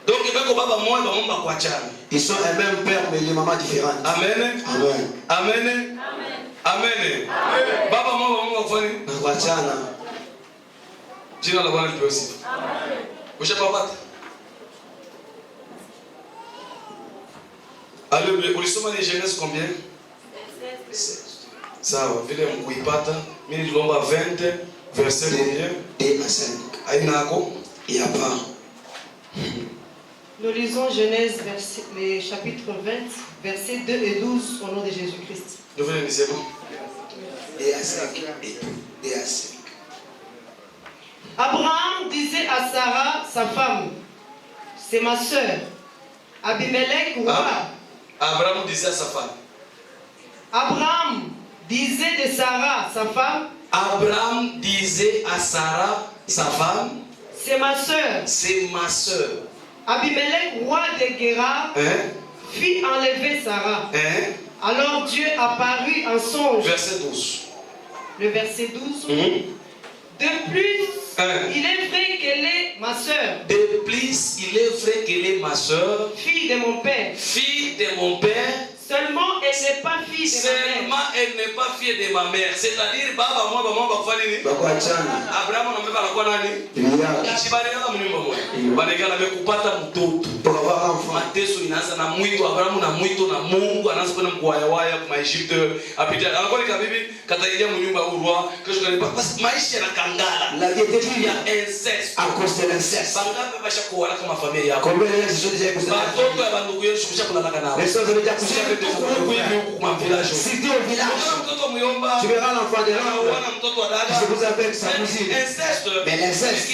Donc beko baba mmoja baomba kuachana. Ils sont un même père mais les mamans différentes. Amen. Amen. Amen. Amen. Baba mama Mungu afanye kuachana. Jina la Bwana lipewe sifa. Amen. Ushapapata? Alors ulisoma ni Genèse combien? 16. Sawa, vile mkuipata, mimi nilomba 20 verset combien? 2 à 5. Aina yako? Il y a pas. Nous lisons Genèse les chapitres 20 versets 2 et 12 au nom de Jésus-Christ. Nous venons de bon. Et à 5. Et à 5. Abraham disait à Sarah, sa femme, c'est ma sœur. Abimelech, roi. Abraham disait à sa femme. Abraham disait de Sarah, sa femme. Abraham disait à Sarah, sa femme. C'est ma sœur. C'est ma sœur. Abimelech, roi de Guérar, fit enlever Sarah. Alors Dieu apparut en songe. Verset 12. Le verset 12. De plus, il est vrai qu'elle est ma sœur. De plus, il est vrai qu'elle est ma sœur. Fille de mon père. Fille de mon père. Seulement, elle n'est pas fille de ma mère. Seulement, elle n'est pas fille de ma mère. C'est-à-dire, baba moi bakufanya nini? Bakuachana. Abraham anambeba anakuwa nani? Chibanegala mnyumba moja. Banegala amekupata mtoto. Pour avoir enfant. Mateso inaanza na mwito Abraham na mwito na Mungu anaanza kwenda mkuwayawaya kwa Egypte. Apita anakuwa ni kabibi kataingia mnyumba urwa. Kesho kanipa basi maisha yanakangala. La vie était ya inceste. À cause de l'inceste. Bangapi bashakuwa kama familia yako? Combien de gens déjà couché? Batoto ya bandugu yetu kushakulala nao. Les gens ont déjà couché. Si tu au village, tu verras l'enfant de l'homme. Je vous avec sa cousine. Mais l'inceste,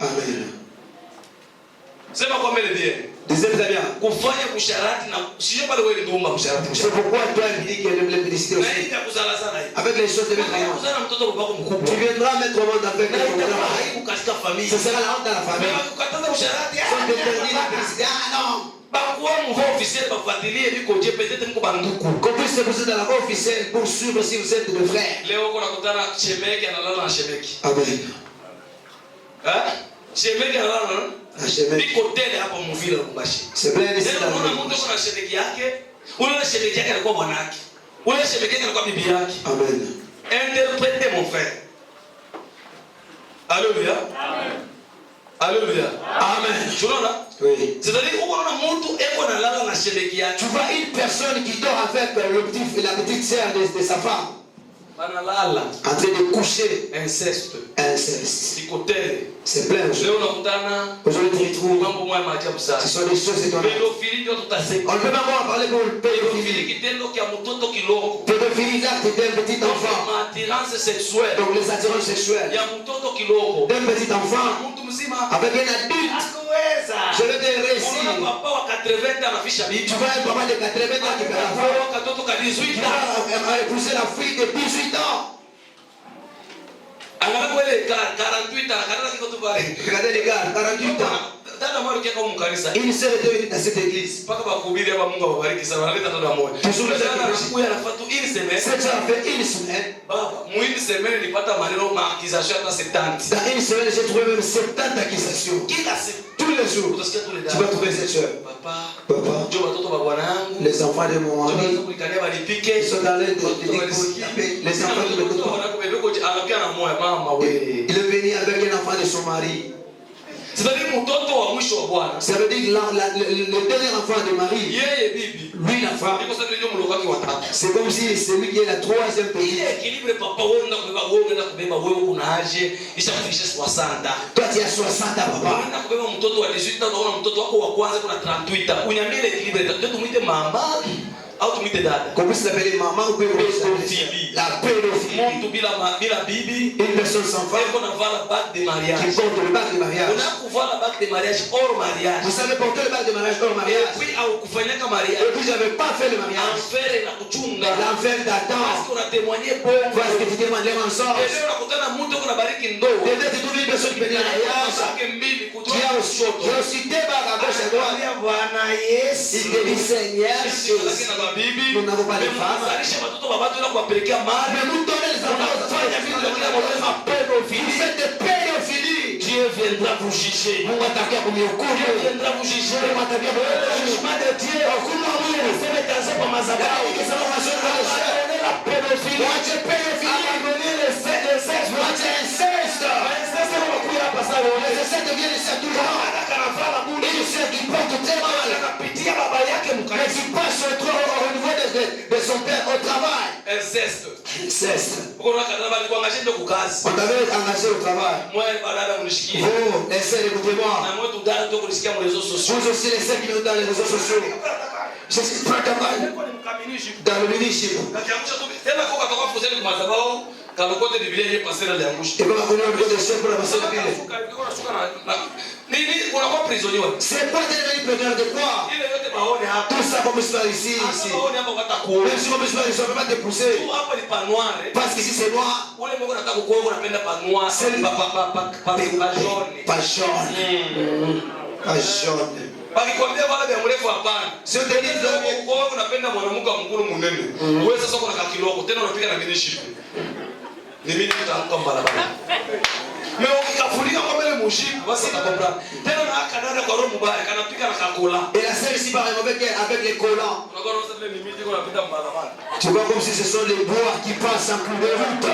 Amen. Sema kwa mbele bien. Disais-le bien. Kufanya kusharati na sio pale wewe ndio kusharati. C'est pourquoi toi il dit qu'il y a de l'immédicité aussi. Avec les choses de votre monde. Tu viendras mettre au monde avec les famille. Ce sera la honte dans la famille. Sans déterminer l'immédicité. Ah non. Qu'on puisse se poser dans la voie officielle pour suivre si vous êtes des frères. Amen. Shemeki analala niko tele hapa mvila kubashi. C'est bien ici. Unaona mtu kuna shemeki yake, ule shemeki yake alikuwa bwanake. Ule shemeki yake alikuwa bibi yake. Amen. Interprétez mon frère. Alléluia. Amen. Alléluia. Amen. Tu vois là? Oui. C'est-à-dire unaona mtu eko analala na shemeki yake. Tu vois une personne qui dort avec la petite sœur de sa femme. Banalala. En train de coucher. Inceste. Inceste. Dikotele. C'est plein. Aujourd'hui, tu trouves. Ce sont des choses étonnantes. On ne peut pas en parler pour le pédophilie. Pédophilie, l'acte d'un petit enfant. Donc les attirances sexuelles d'un petit enfant avec un adulte. Je vais te réciter. 80 anafisha bibi. Tu vois un papa de 80 ans qui fait l'enfant. Katoto ka 18 Tu ans. vas épouser la fille de 18 ans. Angalau ele 48 ans, kana kiko tu bari. Regardez les gars, 48 ans. Dada mara kia kwa mkanisa. Une sœur est venue dans cette église. Paka bakuhubiri hapa Mungu awabariki sana. Analeta dada moja. Anakuja anafatu ili semaine. Cette sœur a fait une semaine. Baba, muhindi semaine nilipata maneno maakization hata 70. Dans une semaine, j'ai trouvé même 70 accusations. Kila siku. Tous les jours. Utasikia tous les Tu vas trouver cette sœur. Papa. Papa. Njoo watoto wa bwana wangu. Les enfants de mon ami. Njoo kulikania balipike. Ils sont dans l'aide de les enfants de l'autre. Anakuja na moyo mama wewe. Il est venu avec un enfant de son mari. C'est-à-dire mtoto wa mwisho wa Bwana. Ça veut dire le dernier enfant de Marie. Yeye bibi. Lui la femme. Niko sasa ndio mlo wake watatu. C'est comme si c'est lui qui est la troisième Ile petite. équilibre papa wewe unaenda kubeba wewe kuna aje ishakufikisha 60. Toi tu as 60 ans papa. Unaenda kubeba mtoto wa 18 unaona mtoto wako wa kwanza kuna 38. Unyambie ile équilibre ndio tumuite mama au tumuite dada. Qu'on puisse l'appeler maman ou pédophilie. La pédophilie. Mtu bila bibi. Une personne sans femme. Eko na vala bac de mariage. Qui porte le bac de mariage. Unakuvala bac de mariage hors mariage. Vous savez porter le bac de mariage hors mariage. Puis au kufanyaka mariage. Et puis j'avais pas fait le mariage. Enfer na kuchunga. L'enfer t'attend. Parce qu'on a témoigné bon. Parce que tu témoignes les mensonges. Et là unakutana mtu kuna bariki ndoa. Et là tu trouves une personne qui fait le mariage. Qui a aussi des bacs à gauche et à droite. Il te dit Seigneur, nous n'avons pas de femmes. Mais nous donnons les enfants. Vous faites des pédophilie. Dieu viendra vous juger. Dieu viendra vous juger. Le jugement de Dieu. La pédophilie. Mais qui passe au niveau de son père au travail. Inceste. On t'avait engagé au travail. Vous, les sœurs, écoutez-moi. Vous aussi, les sœurs qui sont dans les réseaux sociaux. Je suis pas capable. Dans le leadership. Et comment on a besoin de chefs pour la passer de c'est quoi devenir président de quoi? Tout ça comme histoire ici. Même si comme histoire ici, on ne peut pas te pousser. Parce qu'ici c'est noir. C'est pas jaune. Pas jaune. Wakikwambia wala vya mrefu hapana. Sio tatizo. Wewe unapenda mwanamke wa mkuru munene. Wewe sasa uko na kakiloko tena unapiga na minishi. Ni mimi nitaamka barabara. Leo ukikafunika kwa mbele mushiku basi utakombra. Tena na akadada kwa roho mbaya kanapiga na kakola. Et la selle ici par avec les collants. Unaona sasa ni mimi niko napita barabara. Tu vois comme si ce sont les bois qui passent en cours de route.